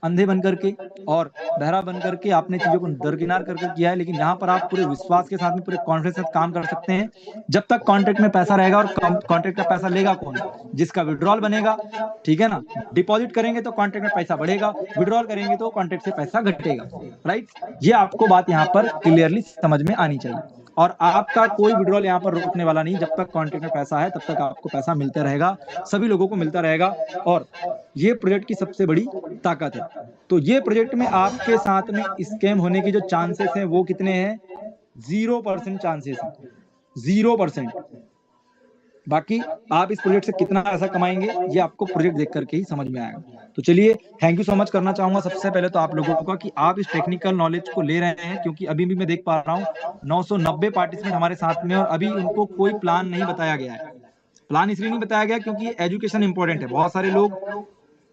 अंधे बन करके और बहरा बन करके आपने चीजों को दरकिनार करके किया है, लेकिन यहाँ पर आप पूरे विश्वास के साथ में पूरे कॉन्फिडेंस के साथ काम कर सकते हैं। जब तक कॉन्ट्रैक्ट में पैसा रहेगा, और कॉन्ट्रैक्ट का पैसा लेगा कौन? जिसका विड्रॉल बनेगा, ठीक है ना। डिपॉजिट करेंगे तो कॉन्ट्रैक्ट में पैसा बढ़ेगा, विड्रॉल करेंगे तो कॉन्ट्रैक्ट से पैसा घटेगा, राइट। ये आपको बात यहाँ पर क्लियरली समझ में आनी चाहिए। और आपका कोई विड्रॉल यहाँ पर रोकने वाला नहीं, जब तक कॉन्ट्रैक्ट में पैसा है तब तक आपको पैसा मिलता रहेगा, सभी लोगों को मिलता रहेगा। और ये प्रोजेक्ट की सबसे बड़ी ताकत है। तो ये प्रोजेक्ट में आपके साथ में स्कैम होने की जो चांसेस हैं वो कितने हैं? 0% चांसेस हैं, 0%। बाकी आप इस प्रोजेक्ट से कितना पैसा कमाएंगे ये आपको प्रोजेक्ट देख करके ही समझ में आएगा। तो चलिए, थैंक यू सो मच करना चाहूंगा सबसे पहले तो आप लोगों का कि आप इस टेक्निकल नॉलेज को ले रहे हैं, क्योंकि अभी भी मैं देख पा रहा हूँ 990 पार्टिसिपेंट हमारे साथ में, और अभी उनको कोई प्लान नहीं बताया गया है। प्लान इसलिए नहीं बताया गया क्योंकि एजुकेशन इंपॉर्टेंट है। बहुत सारे लोग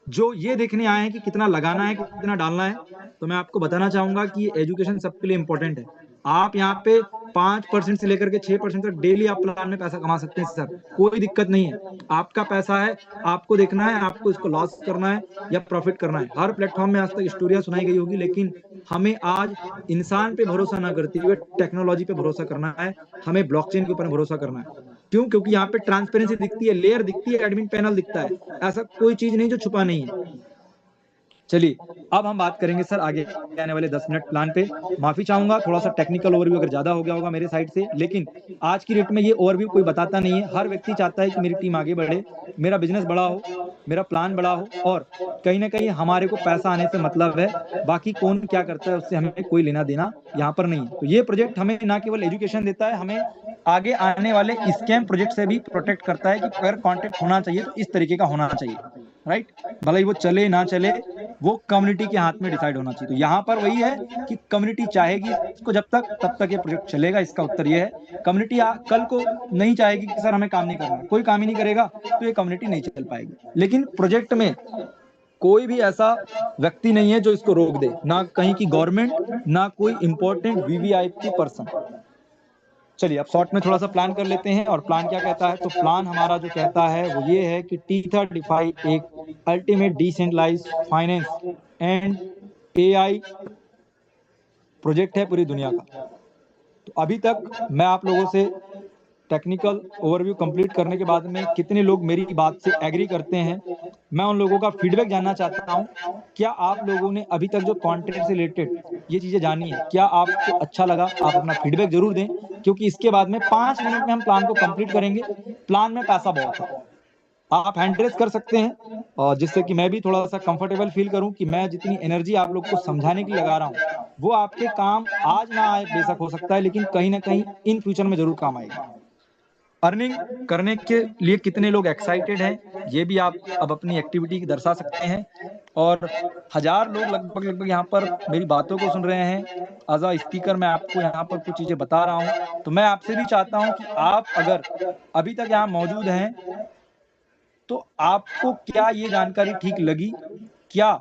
जो ये देखने आए हैं कि कितना लगाना है, कितना डालना है, तो मैं आपको बताना चाहूंगा कि एजुकेशन सबके लिए इंपॉर्टेंट है। आप यहाँ पे 5% से लेकर के 6% तक डेली आप प्लान में पैसा कमा सकते हैं सर, कोई दिक्कत नहीं है। आपका पैसा है, आपको देखना है आपको इसको लॉस करना है या प्रॉफिट करना है। हर प्लेटफॉर्म में आज तक स्टोरियां सुनाई गई होगी, लेकिन हमें आज इंसान पे भरोसा ना करते हुए टेक्नोलॉजी पे भरोसा करना है, हमें ब्लॉकचेन के ऊपर भरोसा करना है। क्यों? क्योंकि यहाँ पे ट्रांसपेरेंसी दिखती है, लेयर दिखती है, एडमिन पैनल दिखता है, ऐसा कोई चीज नहीं जो छुपा नहीं है। चलिए, अब हम बात करेंगे सर आगे आने वाले 10 मिनट प्लान पे। माफी चाहूंगा, थोड़ा सा टेक्निकल ओवरव्यू अगर ज्यादा हो गया होगा मेरे साइड से, लेकिन आज की डेट में ये ओवरव्यू कोई बताता नहीं है। हर व्यक्ति चाहता है कि मेरी टीम आगे बढ़े, मेरा बिजनेस बड़ा हो, मेरा प्लान बड़ा हो, और कहीं ना कहीं हमारे को पैसा आने से मतलब है, बाकी कौन क्या करता है उससे हमें कोई लेना देना यहाँ पर नहीं है। तो ये प्रोजेक्ट हमें ना केवल एजुकेशन देता है, हमें आगे आने वाले स्कैम प्रोजेक्ट से भी प्रोटेक्ट करता है कि अगर कॉन्टेक्ट होना चाहिए तो इस तरीके का होना चाहिए, राइट। भले ही वो चले ना चले, वो कम्युनिटी के हाथ में डिसाइड होना चाहिए। तो यहाँ पर वही है कि कम्युनिटी चाहेगी इसको जब तक, तब तक ये प्रोजेक्ट चलेगा। इसका उत्तर ये है। कम्युनिटी कल को नहीं चाहेगी कि सर हमें काम नहीं करना, कोई काम ही नहीं करेगा, तो ये कम्युनिटी नहीं चल पाएगी। लेकिन प्रोजेक्ट में कोई भी ऐसा व्यक्ति नहीं है जो इसको रोक दे, ना कहीं की गवर्नमेंट, ना कोई इंपॉर्टेंट वीवीआईपी पर्सन। चलिए, अब शॉर्ट में थोड़ा सा प्लान कर लेते हैं। और प्लान क्या कहता है? तो प्लान हमारा जो कहता है वो ये है कि T35 एक ultimate decentralised finance and AI project है पूरी दुनिया का। तो अभी तक मैं आप लोगों से टेक्निकल ओवरव्यू कंप्लीट करने के बाद में कितने लोग मेरी बात से एग्री करते हैं, मैं उन लोगों का फीडबैक जानना चाहता हूं। क्या आप लोगों ने अभी तक जो कंटेंट से रिलेटेड ये चीजें जानी है, क्या आपको अच्छा लगा? आप अपना फीडबैक जरूर दें, क्योंकि इसके बाद में 5 मिनट में हम प्लान को कंप्लीट करेंगे। प्लान में पैसा बहुत है, आप हैंड रेस कर सकते हैं, और जिससे कि मैं भी थोड़ा सा कंफर्टेबल फील करूं कि मैं जितनी एनर्जी आप लोग को समझाने के लिए लगा रहा हूं वो आपके काम आज ना आए, बेशक हो सकता है, लेकिन कहीं ना कहीं इन फ्यूचर में जरूर काम आएगा। अर्निंग करने के लिए कितने लोग एक्साइटेड हैं, ये भी आप अब अपनी एक्टिविटी दर्शा सकते हैं। और 1000 लोग लगभग यहाँ पर मेरी बातों को सुन रहे हैं। एज अ स्पीकर मैं आपको यहाँ पर कुछ चीजें बता रहा हूँ, तो मैं आपसे भी चाहता हूँ कि आप अगर अभी तक यहाँ मौजूद हैं तो आपको क्या ये जानकारी ठीक लगी? क्या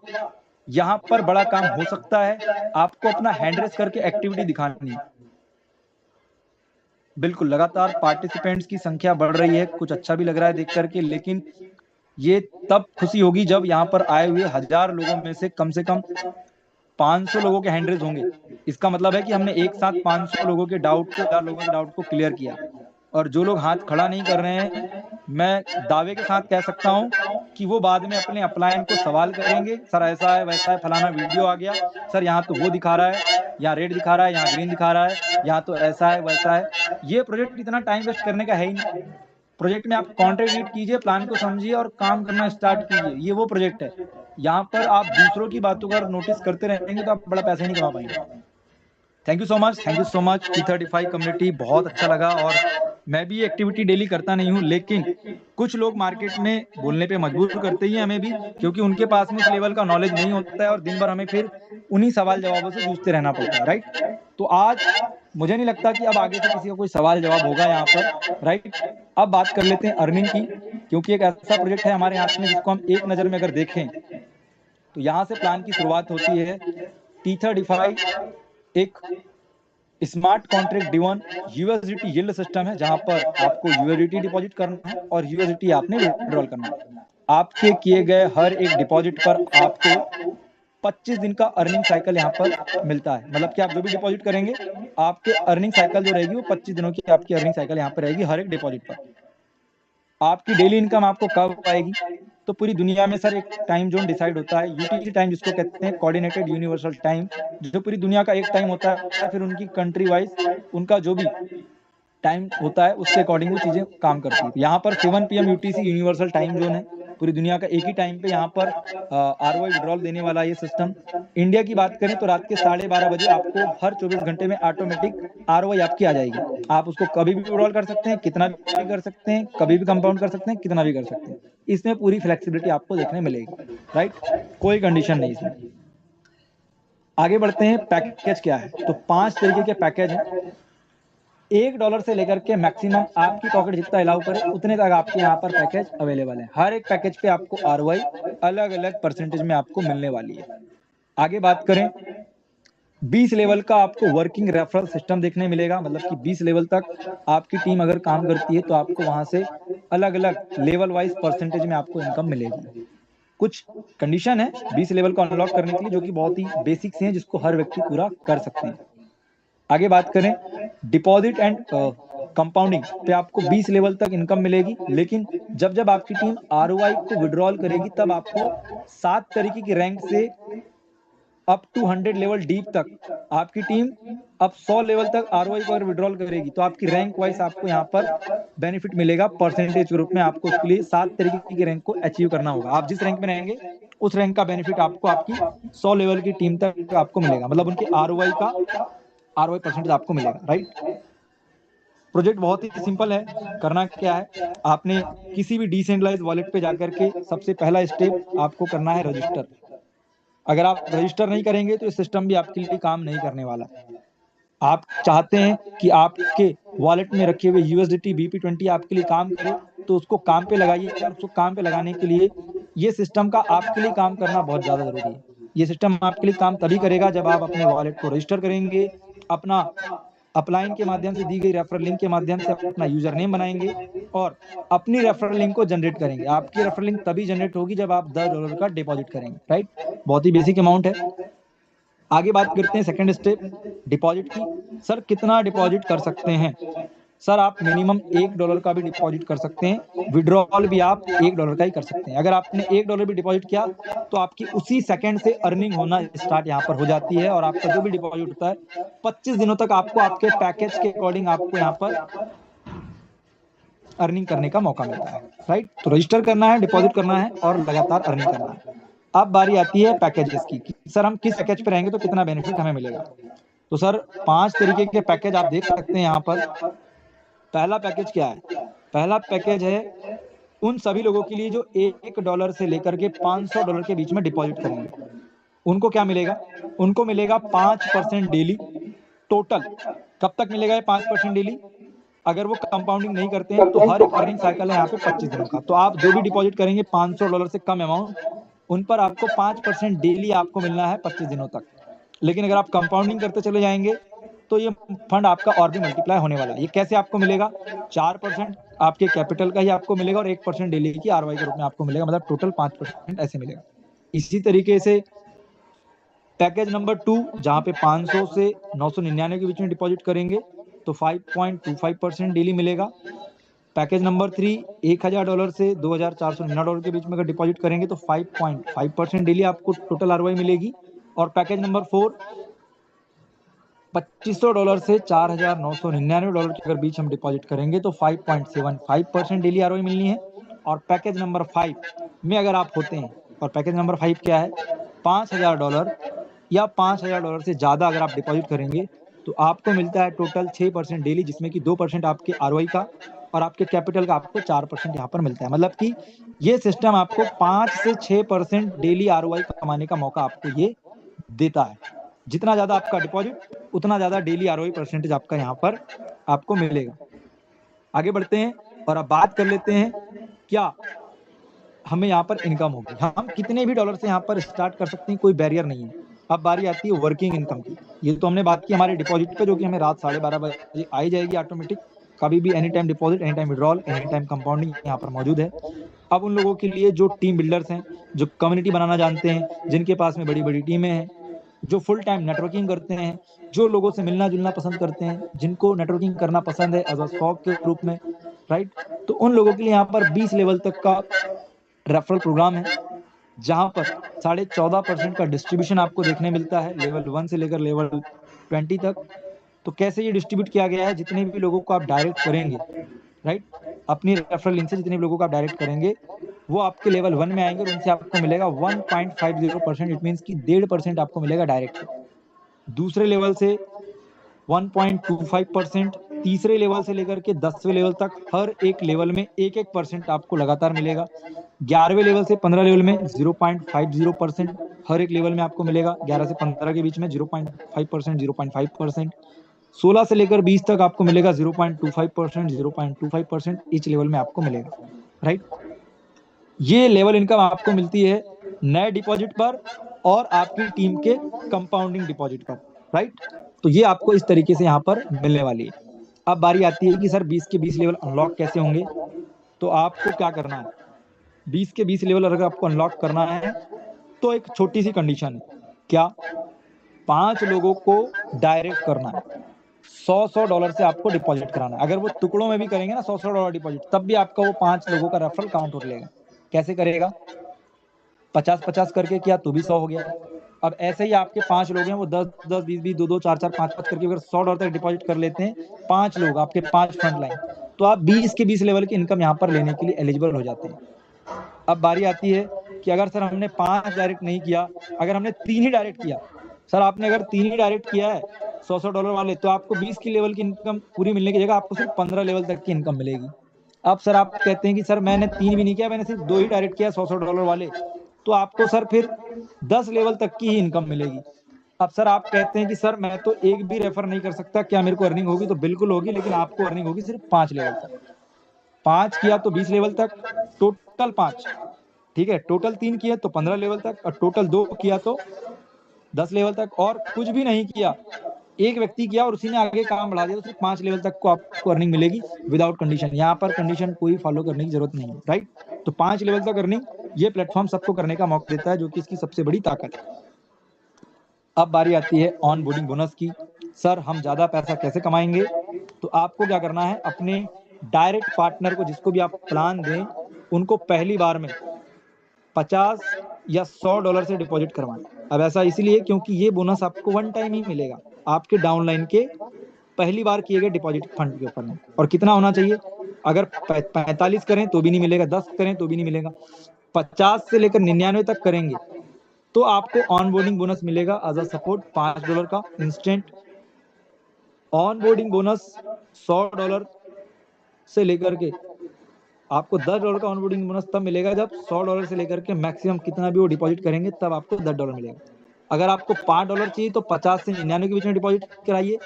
यहाँ पर बड़ा काम हो सकता है? आपको अपना हैंड रेस करके एक्टिविटी दिखानी है। बिल्कुल, लगातार पार्टिसिपेंट्स की संख्या बढ़ रही है, कुछ अच्छा भी लग रहा है देख करके, लेकिन ये तब खुशी होगी जब यहाँ पर आए हुए 1000 लोगों में से कम 500 लोगों के हैंड रेज होंगे। इसका मतलब है कि हमने एक साथ 500 लोगों के डाउट को, 1000 लोगों के डाउट को क्लियर किया। और जो लोग हाथ खड़ा नहीं कर रहे हैं, मैं दावे के साथ कह सकता हूं कि वो बाद में अपने अपलाइन को सवाल करेंगे, सर ऐसा है वैसा है, फलाना वीडियो आ गया, सर यहाँ तो वो दिखा रहा है, यहाँ रेड दिखा रहा है, यहाँ ग्रीन दिखा रहा है, यहाँ तो ऐसा है वैसा है। ये प्रोजेक्ट इतना टाइम वेस्ट करने का है ही नहीं। प्रोजेक्ट में आप कॉन्ट्रैक्ट रीड कीजिए, प्लान को समझिए और काम करना स्टार्ट कीजिए। ये वो प्रोजेक्ट है। यहाँ पर आप दूसरों की बातों का नोटिस करते रहेंगे तो आप बड़ा पैसा ही नहीं कमा पाएंगे। Thank you so much T35 community, बहुत अच्छा लगा। और मैं भी ये एक्टिविटी डेली करता नहीं हूँ, लेकिन कुछ लोग मार्केट में बोलने पे मजबूर करते ही हैं हमें भी, क्योंकि उनके पास में उस लेवल का नॉलेज नहीं होता है और दिन भर हमें फिर उन्हीं सवाल जवाबों से जूझते रहना पड़ता है, राइट। तो आज मुझे नहीं लगता कि अब आगे से किसी का कोई सवाल जवाब होगा यहाँ पर, राइट। अब बात कर लेते हैं अर्निंग की, क्योंकि एक ऐसा प्रोजेक्ट है हमारे हाथ में जिसको हम एक नजर में अगर देखें तो यहाँ से प्लान की शुरुआत होती है। T35 एक smart contract driven USDT yield system है, जहां पर आपको यूएसडीटी डिपॉजिट करना है और यूएसडीटी आपने विड्रॉल करना है। आपके किए गए हर एक डिपॉजिट पर आपको 25 दिन का अर्निंग साइकिल यहाँ पर मिलता है। मतलब कि आप जो भी डिपॉजिट करेंगे, आपके अर्निंग साइकिल जो रहेगी वो 25 दिनों की आपकी अर्निंग साइकिल यहाँ पर रहेगी हर एक डिपॉजिट पर। आपकी डेली इनकम आपको कब आएगी? तो पूरी दुनिया में सर एक टाइम जोन डिसाइड होता है, यूटीसी टाइम जिसको कहते हैं, कोऑर्डिनेटेड यूनिवर्सल टाइम, जो पूरी दुनिया का एक टाइम होता है। फिर उनकी कंट्री वाइज उनका जो भी टाइम होता है उसके अकॉर्डिंग वो चीजें काम करती है। यहाँ पर 7 PM UTC universal time zone है, पूरी दुनिया का एक ही टाइम पे यहाँ पर आरओआई विड्रॉल देने वाला ये सिस्टम। इंडिया की बात करें तो रात के 12:30 बजे आपको हर 24 घंटे में ऑटोमेटिक आरओआई आपकी आ जाएगी। आप उसको कभी भी विड्रॉल कर सकते हैं, कितना भी कर सकते हैं, कभी भी कंपाउंड कर सकते हैं, कितना भी कर सकते हैं। इसमें पूरी फ्लेक्सिबिलिटी आपको देखने मिलेगी, राइट। कोई कंडीशन नहीं इसमें। आगे बढ़ते हैं, पैकेज क्या है। तो 5 तरीके के पैकेज हैं। $1 से लेकर के मैक्सिमम आपकी पॉकेट जितना अलाउ करे उतने तक आपके यहाँ पर पैकेज अवेलेबल है। हर एक पैकेज पे आपको आरओआई अलग अलग परसेंटेज में आपको मिलने वाली है। आगे बात करें, 20 लेवल का आपको वर्किंग रेफरल सिस्टम देखने मिलेगा। मतलब कि 20 लेवल तक आपकी टीम अगर काम करती है तो आपको वहां से अलग अलग लेवल वाइज परसेंटेज में आपको इनकम मिलेगी। कुछ कंडीशन है 20 लेवल को अनलॉक करने के लिए, जो कि बहुत ही बेसिक से हैं, जिसको हर व्यक्ति पूरा कर सकते हैं। आगे बात करें, डिपॉजिट एंड कंपाउंडिंग पे आपको 20 लेवल तक इनकम मिलेगी, लेकिन जब जब आपकी टीम आरओआई को विड्रॉल करेगी तब आपको 7 तरीके की रैंक से अप टू 100 लेवल डीप तक आपकी टीम अब 100 लेवल तक आरओआई को अगर विड्रॉल करेगी तो आपकी रैंक वाइज आपको यहाँ पर बेनिफिट मिलेगा परसेंटेज के रूप में। आपको उसके लिए 7 तरीके की रैंक को अचीव करना होगा। आप जिस रैंक में रहेंगे उस रैंक का बेनिफिट आपको आपकी 100 लेवल की टीम तक आपको मिलेगा। मतलब उनके आरओआई परसेंटेज आपको मिलेगा, राइट। प्रोजेक्ट बहुत ही सिंपल है। करना क्या है, आपने किसी भी डिसेंट्रलाइज्ड वॉलेट पे जाकर के सबसे पहला स्टेप आपको करना है रजिस्टर। अगर आप रजिस्टर नहीं करेंगे तो ये सिस्टम भी आपके लिए काम नहीं करने वाला। आप चाहते हैं कि आपके वॉलेट में रखे हुए यूएसडीटी BP20 आपके लिए काम करे, तो उसको काम पे लगाइए। और उसको काम पे लगाने के लिए ये सिस्टम का आपके लिए काम करना बहुत ज्यादा जरूरी है। ये सिस्टम आपके लिए काम तभी करेगा जब आप अपने वॉलेट को रजिस्टर करेंगे, अपना अपलाइन के माध्यम से दी गई रेफरल लिंक के माध्यम से अपना यूजर नेम बनाएंगे और अपनी रेफरल लिंक को जनरेट करेंगे। आपकी रेफरल लिंक तभी जनरेट होगी जब आप $10 का डिपॉजिट करेंगे, राइट। बहुत ही बेसिक अमाउंट है। आगे बात करते हैं सेकंड स्टेप, डिपॉजिट की। सर कितना डिपॉजिट कर सकते हैं? सर आप मिनिमम $1 का भी डिपॉजिट कर सकते हैं, विड्रॉल भी आप $1 का ही कर सकते हैं। अगर आपने $1 भी डिपॉजिट किया तो आपकी उसी सेकंड से अर्निंग होना स्टार्ट यहाँ पर हो जाती है और आपका जो भी डिपॉजिट होता है 25 दिनों तक आपको आपके पैकेज के अकॉर्डिंग आपको यहाँ पर अर्निंग करने का मौका मिलता है, राइट। तो रजिस्टर करना है, डिपॉजिट करना है और लगातार अर्निंग करना है। अब बारी आती है पैकेजेस की कि सर हम किस पैकेज पे रहेंगे तो कितना बेनिफिट हमें मिलेगा। तो सर 5 तरीके के पैकेज आप देख सकते हैं यहाँ पर। पहला पैकेज क्या है? पहला पैकेज है उन सभी लोगों के लिए जो $1 से लेकर के $500 के बीच में डिपॉजिट करेंगे। उनको क्या मिलेगा? उनको मिलेगा 5% डेली टोटल। कब तक मिलेगा ये 5% डेली? अगर वो कंपाउंडिंग नहीं करते हैं तो हर एक अर्निंग साइकिल है यहाँ पे 25 दिनों का। तो आप जो भी डिपॉजिट करेंगे $500 से कम अमाउंट, उन पर आपको 5% डेली आपको मिलना है 25 दिनों तक। लेकिन अगर आप कंपाउंडिंग करते चले जाएंगे तो ये फंड आपका और भी मल्टीप्लाई होने वाला है। ये कैसे आपको मिलेगा? 4% आपके कैपिटल का ही आपको मिलेगा और 1% डेली की आरओआई के रूप में आपको मिलेगा। मतलब टोटल 5% ऐसे मिलेगा। इसी तरीके से पैकेज नंबर 2, जहां पे 500 से 999 के बीच में डिपॉजिट करेंगे तो 5.25% डेली मिलेगा। पैकेज नंबर 3 $1000 से $2499 के बीच में अगर डिपॉजिट करेंगे तो 5.5% डेली आपको टोटल आरओआई मिलेगी। और पैकेज नंबर 4 $2500 से $4999 के अगर बीच हम डिपॉजिट करेंगे तो 5.75% डेली आरओआई मिलनी है। और पैकेज नंबर 5 में अगर आप होते हैं, और पैकेज नंबर 5 क्या है, $5000 या $5000 से ज्यादा अगर आप डिपॉजिट करेंगे तो आपको मिलता है टोटल 6% डेली, जिसमें कि 2% आपके आरओआई का और आपके कैपिटल का आपको 4% यहाँ पर मिलता है। मतलब कि ये सिस्टम आपको 5 से 6% डेली आरओआई कमाने का मौका आपको ये देता है। जितना ज्यादा आपका डिपॉजिट उतना ज्यादा डेली आरओआई परसेंटेज आपका यहाँ पर आपको मिलेगा। आगे बढ़ते हैं और अब बात कर लेते हैं क्या हमें यहाँ पर इनकम होगी। हम कितने भी डॉलर से यहाँ पर स्टार्ट कर सकते हैं, कोई बैरियर नहीं है। अब बारी आती है वर्किंग इनकम की। ये तो हमने बात की हमारे डिपॉजिट पे, जो कि हमें रात 12:30 बजे आई जाएगी ऑटोमेटिक, कभी भी any time deposit, any time withdrawal, any time compounding यहाँ पर मौजूद है। अब उन लोगों के लिए जो टीम बिल्डर्स हैं, जो कम्युनिटी बनाना जानते हैं, जिनके पास में बड़ी बड़ी टीमें हैं, जो फुल टाइम नेटवर्किंग करते हैं, जो लोगों से मिलना जुलना पसंद करते हैं, जिनको नेटवर्किंग करना पसंद है एज अ शौक के रूप में, राइट, तो उन लोगों के लिए यहाँ पर 20 लेवल तक का रेफरल प्रोग्राम है, जहां पर 14.5% का डिस्ट्रीब्यूशन आपको देखने मिलता है लेवल 1 से लेकर लेवल 20 तक। तो कैसे ये डिस्ट्रीब्यूट किया गया है, जितने भी लोगों को आप डायरेक्ट करेंगे, राइट, अपनी रेफरल लिंक से जितने भी लोगों को आप डायरेक्ट करेंगे वो आपके लेवल 1 में आएंगे और उनसे आपको मिलेगा 1.50%, इट मीन्स की 1.5% आपको मिलेगा डायरेक्ट। दूसरे लेवल से 1.25%, तीसरे लेवल से लेकर के 10वें लेवल तक हर एक लेवल में 1% आपको लगातार मिलेगा। 11वें लेवल से 15 लेवल में 0.50% हर एक लेवल में आपको मिलेगा। 11 से 15 के बीच में 0.5%, 0.5%। 16 से लेकर 20 तक आपको मिलेगा 0.25%, 0.25% ईच लेवल में आपको मिलेगा, राइट। ये लेवल इनकम आपको मिलती है नए डिपॉजिट पर और आपकी टीम के कंपाउंडिंग डिपॉजिट पर, राइट। तो ये आपको इस तरीके से यहाँ पर मिलने वाली है। अब बारी आती है कि सर 20 के 20 लेवल अनलॉक कैसे होंगे। तो आपको क्या करना है, 20 के 20 लेवल अगर आपको अनलॉक करना है तो एक छोटी सी कंडीशन है, क्या, 5 लोगों को डायरेक्ट करना है, $100 से आपको डिपॉजिट कराना है। अगर वो टुकड़ों में भी करेंगे ना $100 डिपॉजिट, तब भी आपका वो 5 लोगों का रेफरल काउंट हो लेगा। कैसे करेगा, 50-50 करके किया तो भी 100 हो गया। अब ऐसे ही आपके 5 लोग हैं, वो 10-10, 20-20, 2-2, 4-4, 5-5 करके अगर $100 तक डिपॉजिट कर लेते हैं, 5 लोग आपके 5 फ्रंट लाइन, तो आप 20 के 20 लेवल की इनकम यहाँ पर लेने के लिए एलिजिबल हो जाते हैं। अब बारी आती है कि अगर सर हमने 5 डायरेक्ट नहीं किया, अगर हमने 3 ही डायरेक्ट किया, सर आपने अगर 3 ही डायरेक्ट किया है $100 वाले, तो आपको 20 की लेवल की इनकम पूरी मिलने की जगह आपको सिर्फ 15 लेवल तक की इनकम मिलेगी। अब सर आप कहते हैं कि सर मैंने 3 भी नहीं किया, मैंने सिर्फ 2 ही डायरेक्ट किया $100 वाले, तो आपको सर फिर 10 लेवल तक की ही इनकम मिलेगी। अब सर आप कहते हैं कि सर मैं तो एक भी रेफर नहीं कर सकता, क्या मेरे को अर्निंग होगी, तो बिल्कुल होगी, लेकिन आपको अर्निंग होगी सिर्फ 5 लेवल तक। 5 किया तो 20 लेवल तक, टोटल 5, ठीक है, टोटल 3 किया तो 15 लेवल तक, और टोटल 2 किया तो 10 लेवल तक, और कुछ भी नहीं किया, एक व्यक्ति किया और उसी ने आगे काम बढ़ा दिया, तो सिर्फ 5 लेवल तक को आपको अर्निंग मिलेगी विदाउट कंडीशन। यहाँ पर कंडीशन कोई फॉलो करने की जरूरत नहीं है, राइट। तो 5 लेवल तक अर्निंग ये प्लेटफॉर्म सबको करने का मौका देता है, जो कि इसकी सबसे बड़ी ताकत है। अब बारी आती है ऑन बोर्डिंग बोनस की। सर हम ज्यादा पैसा कैसे कमाएंगे, तो आपको क्या करना है, अपने डायरेक्ट पार्टनर को, जिसको भी आप प्लान दें, उनको पहली बार में 50 या $100 से डिपॉजिट करवाएं। अब ऐसा इसलिए क्योंकि ये बोनस आपको 1 टाइम ही मिलेगा आपके डाउनलाइन के पहली बार किए गए डिपॉजिट फंड के ऊपर में। और कितना होना चाहिए, अगर 45 करें तो भी नहीं मिलेगा, 10 करें तो भी नहीं मिलेगा, 50 से लेकर 99 तक करेंगे तो आपको ऑन बोर्डिंग बोनस मिलेगा एज अ सपोर्ट $5 का इंस्टेंट। ऑन बोर्डिंग बोनस $100 से लेकर के आपको $10 का ऑन बोर्डिंग बोनस तब मिलेगा जब $100 से लेकर के मैक्सिमम कितना भी वो डिपॉजिट करेंगे, तब आपको $10 मिलेगा। अगर आपको $5 चाहिए तो 50 से 99 के बीच में डिपॉजिट कराइए,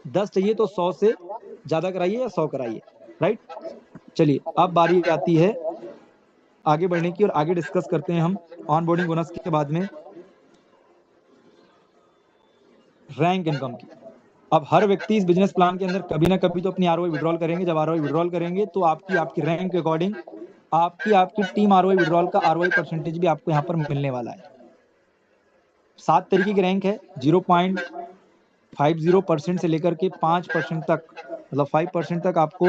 10 चाहिए तो 100 से ज्यादा कराइए या 100 कराइए, राइट। चलिए अब बारी आती है आगे बढ़ने की, और आगे डिस्कस करते हैं हम ऑन बोर्डिंग बोनस के बाद में रैंक इनकम की। अब हर व्यक्ति इस बिजनेस प्लान के अंदर कभी ना कभी तो अपनी आरओआई विड्रॉल करेंगे। जब आरओआई विड्रॉल करेंगे तो आपकी रैंक के अकॉर्डिंग आपकी टीम आरओआई विड्रॉल का आरओआई परसेंटेज भी आपको यहाँ पर मिलने वाला है। 7 तरीके की रैंक है, 0.50% से लेकर के 5% तक, मतलब 5% तक आपको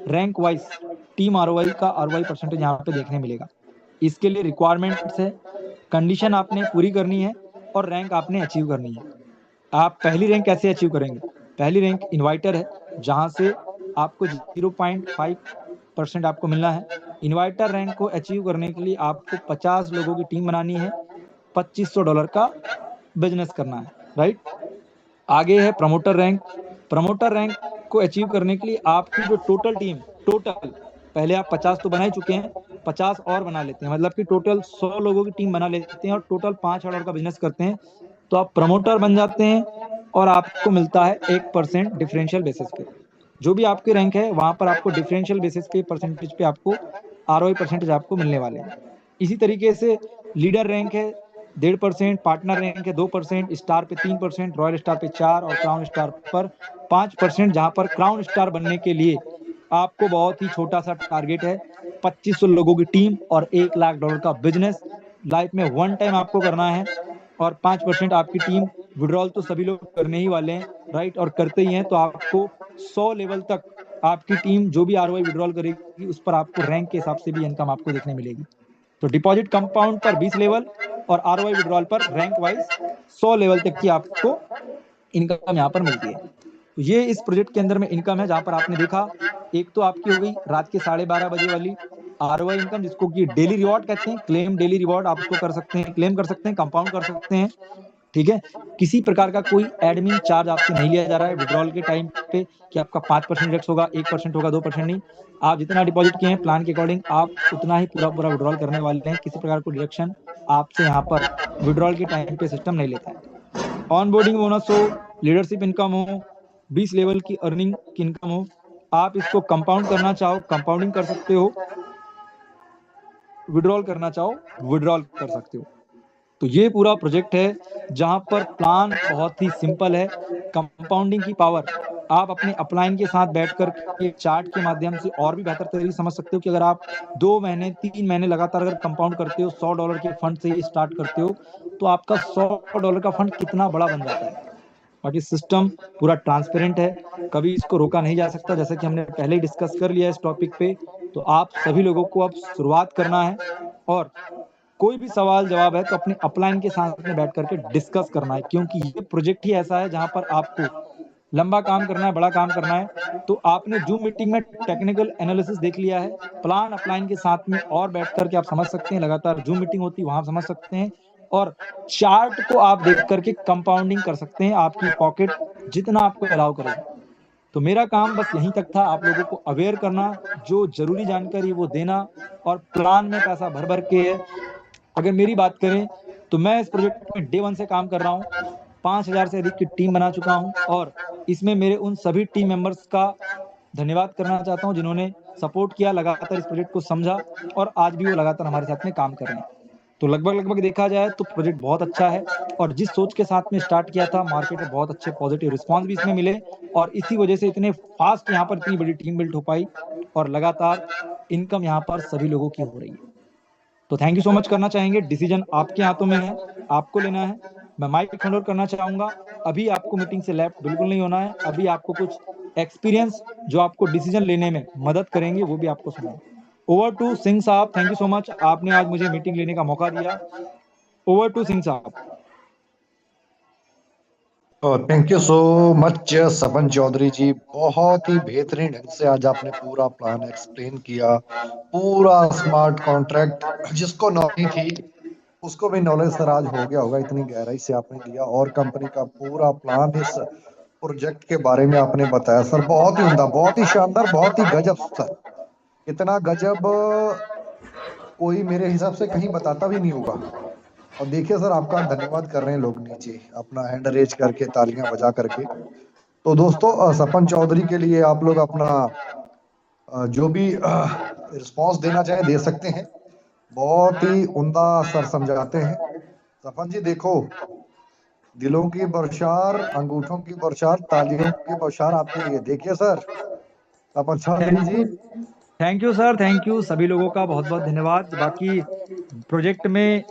रैंक वाइज टीम आरओआई का आरओआई परसेंटेज यहाँ पे देखने मिलेगा। इसके लिए रिक्वायरमेंट्स है, कंडीशन आपने पूरी करनी है और रैंक आपने अचीव करनी है। आप पहली रैंक कैसे अचीव करेंगे? पहली रैंक इन्वाइटर है, जहां से आपको 0.5% आपको मिलना है। इन्वाइटर रैंक को अचीव करने के लिए आपको 50 लोगों की टीम बनानी है, $2500 का बिजनेस करना है, राइट। आगे है प्रमोटर रैंक। प्रमोटर रैंक को अचीव करने के लिए आपकी जो टोटल टीम, टोटल पहले आप 50 तो बना ही चुके हैं, 50 और बना लेते हैं, मतलब कि टोटल 100 लोगों की टीम बना लेते हैं और टोटल $5 का बिजनेस करते हैं, तो आप प्रमोटर बन जाते हैं और आपको मिलता है 1% डिफरेंशियल बेसिस पे। जो भी आपकी रैंक है वहां पर आपको डिफरेंशियल बेसिस पे परसेंटेज पे आपको आरओआई परसेंटेज आपको मिलने वाले हैं। इसी तरीके से लीडर रैंक है 1.5%, पार्टनर रैंक है 2%, स्टार पे 3%, रॉयल स्टार पे 4% और क्राउन स्टार पर 5%, जहां पर क्राउन स्टार बनने के लिए आपको बहुत ही छोटा सा टारगेट है, 2500 लोगों की टीम और $1 लाख का बिजनेस लाइफ में वन टाइम आपको करना है। और 5% आपकी टीम विड्रॉल तो सभी लोग करने ही वाले हैं, राइट, और करते ही हैं, तो आपको 100 लेवल तक आपकी टीम जो भी आरओआई विड्रॉल करेगी उस पर आपको रैंक के हिसाब से भी इनकम आपको देखने मिलेगी। तो डिपॉजिट कंपाउंड पर 20 लेवल और आरओआई विड्रॉल पर रैंक वाइज 100 लेवल तक की आपको इनकम यहाँ पर मिलती है। तो ये इस प्रोजेक्ट के अंदर में इनकम है, जहां पर आपने देखा एक तो आपकी हो गई रात के 12:30 बजे वाली आरओआई इनकम, जिसको कि डेली रिवॉर्ड कहते हैं। क्लेम डेली रिवॉर्ड आप उसको कर सकते हैं, क्लेम कर सकते हैं, कंपाउंड कर सकते हैं, ठीक है। किसी प्रकार का कोई एडमिन चार्ज आपसे नहीं लिया जा रहा है विड्रॉल के टाइम पे कि आपका 5% डिडक्ट होगा, 1% होगा, 2% नहीं। आप जितना डिपॉजिट किए हैं प्लान के अकॉर्डिंग आप उतना ही पूरा पूरा विड्रॉल करने वाले हैं। किसी प्रकार को डिडक्शन आपसे यहाँ पर विड्रॉल के टाइम पे सिस्टम नहीं लेता है। ऑनबोर्डिंग बोनस हो, लीडरशिप इनकम हो, 20 लेवल की अर्निंग की इनकम हो, आप इसको कंपाउंड करना चाहो कंपाउंडिंग कर सकते हो, विड्रॉल करना चाहो विड्रॉल कर सकते हो। तो ये पूरा प्रोजेक्ट है जहां पर प्लान बहुत ही सिंपल है। कंपाउंडिंग की पावर आप अपने अपलाइन के साथ बैठकर के चार्ट के माध्यम से और भी बेहतर तरीके से समझ सकते हो कि अगर आप 2 महीने 3 महीने लगातार अगर कंपाउंड करते हो, $100 के फंड से ही स्टार्ट करते हो, तो आपका $100 का फंड कितना बड़ा बन जाता है। बाकी सिस्टम पूरा ट्रांसपेरेंट है, कभी इसको रोका नहीं जा सकता, जैसा कि हमने पहले ही डिस्कस कर लिया इस टॉपिक पे। तो आप सभी लोगों को अब शुरुआत करना है और कोई भी सवाल जवाब है तो अपने अपलाइन के साथ में बैठ करके डिस्कस करना है, क्योंकि ये प्रोजेक्ट ही ऐसा है जहां पर आपको लंबा काम करना है, बड़ा काम करना है। तो आपने जूम मीटिंग में टेक्निकल एनालिसिस देख लिया है, प्लान अपलाइन के साथ में और बैठ करके आप समझ सकते हैं, लगातार जूम मीटिंग होती है वहां समझ सकते हैं, और चार्ट को आप देख करके कंपाउंडिंग कर सकते हैं, आपकी पॉकेट जितना आपको अलाउ करेगी। तो मेरा काम बस यहीं तक था, आप लोगों को अवेयर करना, जो जरूरी जानकारी वो देना, और प्लान में पैसा भर भर के है। अगर मेरी बात करें तो मैं इस प्रोजेक्ट में डे 1 से काम कर रहा हूँ, 5000 से अधिक की टीम बना चुका हूँ, और इसमें मेरे उन सभी टीम मेंबर्स का धन्यवाद करना चाहता हूँ जिन्होंने सपोर्ट किया, लगातार इस प्रोजेक्ट को समझा, और आज भी वो लगातार हमारे साथ में काम कर रहे हैं। तो लगभग देखा जाए तो प्रोजेक्ट बहुत अच्छा है, और जिस सोच के साथ में स्टार्ट किया था मार्केट में बहुत अच्छे पॉजिटिव रिस्पांस भी इसमें मिले, और इसी वजह से इतने फास्ट यहाँ पर इतनी बड़ी टीम बिल्ड हो पाई, और लगातार इनकम यहाँ पर सभी लोगों की हो रही है। तो थैंक यू सो मच करना चाहेंगे, डिसीजन आपके हाथों में है, आपको लेना है। मैं माइक हैंड ओवर करना चाहूंगा, अभी आपको मीटिंग से लेफ्ट बिल्कुल नहीं होना है, अभी आपको कुछ एक्सपीरियंस जो आपको डिसीजन लेने में मदद करेंगे वो भी आपको सुनाए। ओवर टू सिंह साहब, थैंक यू सो मच, आपने आज मुझे मीटिंग लेने का मौका दिया। ओवर टू सिंह साहब। थैंक यू सो मच सपन चौधरी जी, बहुत ही बेहतरीन ढंग से आज आपने पूरा प्लान एक्सप्लेन किया। पूरा स्मार्ट कॉन्ट्रैक्ट जिसको नॉलेज थी उसको भी नॉलेज सर आज हो गया होगा, इतनी गहराई से आपने दिया, और कंपनी का पूरा प्लान इस प्रोजेक्ट के बारे में आपने बताया सर। बहुत ही उम्दा, बहुत ही शानदार, बहुत ही गजब सर। इतना गजब कोई मेरे हिसाब से कहीं बताता भी नहीं होगा। और देखिए सर, आपका धन्यवाद कर रहे हैं लोग नीचे अपना हैंड रेज करके, तालियां बजा करके। तो दोस्तों, सपन चौधरी के लिए आप लोग अपना जो भी रिस्पांस देना चाहे दे सकते हैं। बहुत ही उम्दा सर समझाते हैं। सपन जी देखो, दिलों की बौछार, अंगूठों की बौछार, तालियों की बौछार आपके लिए। देखिए sir, Sapan Chaudhary ji. Thank you sir, thank you, सभी लोगों का बहुत बहुत धन्यवाद। बाकी प्रोजेक्ट में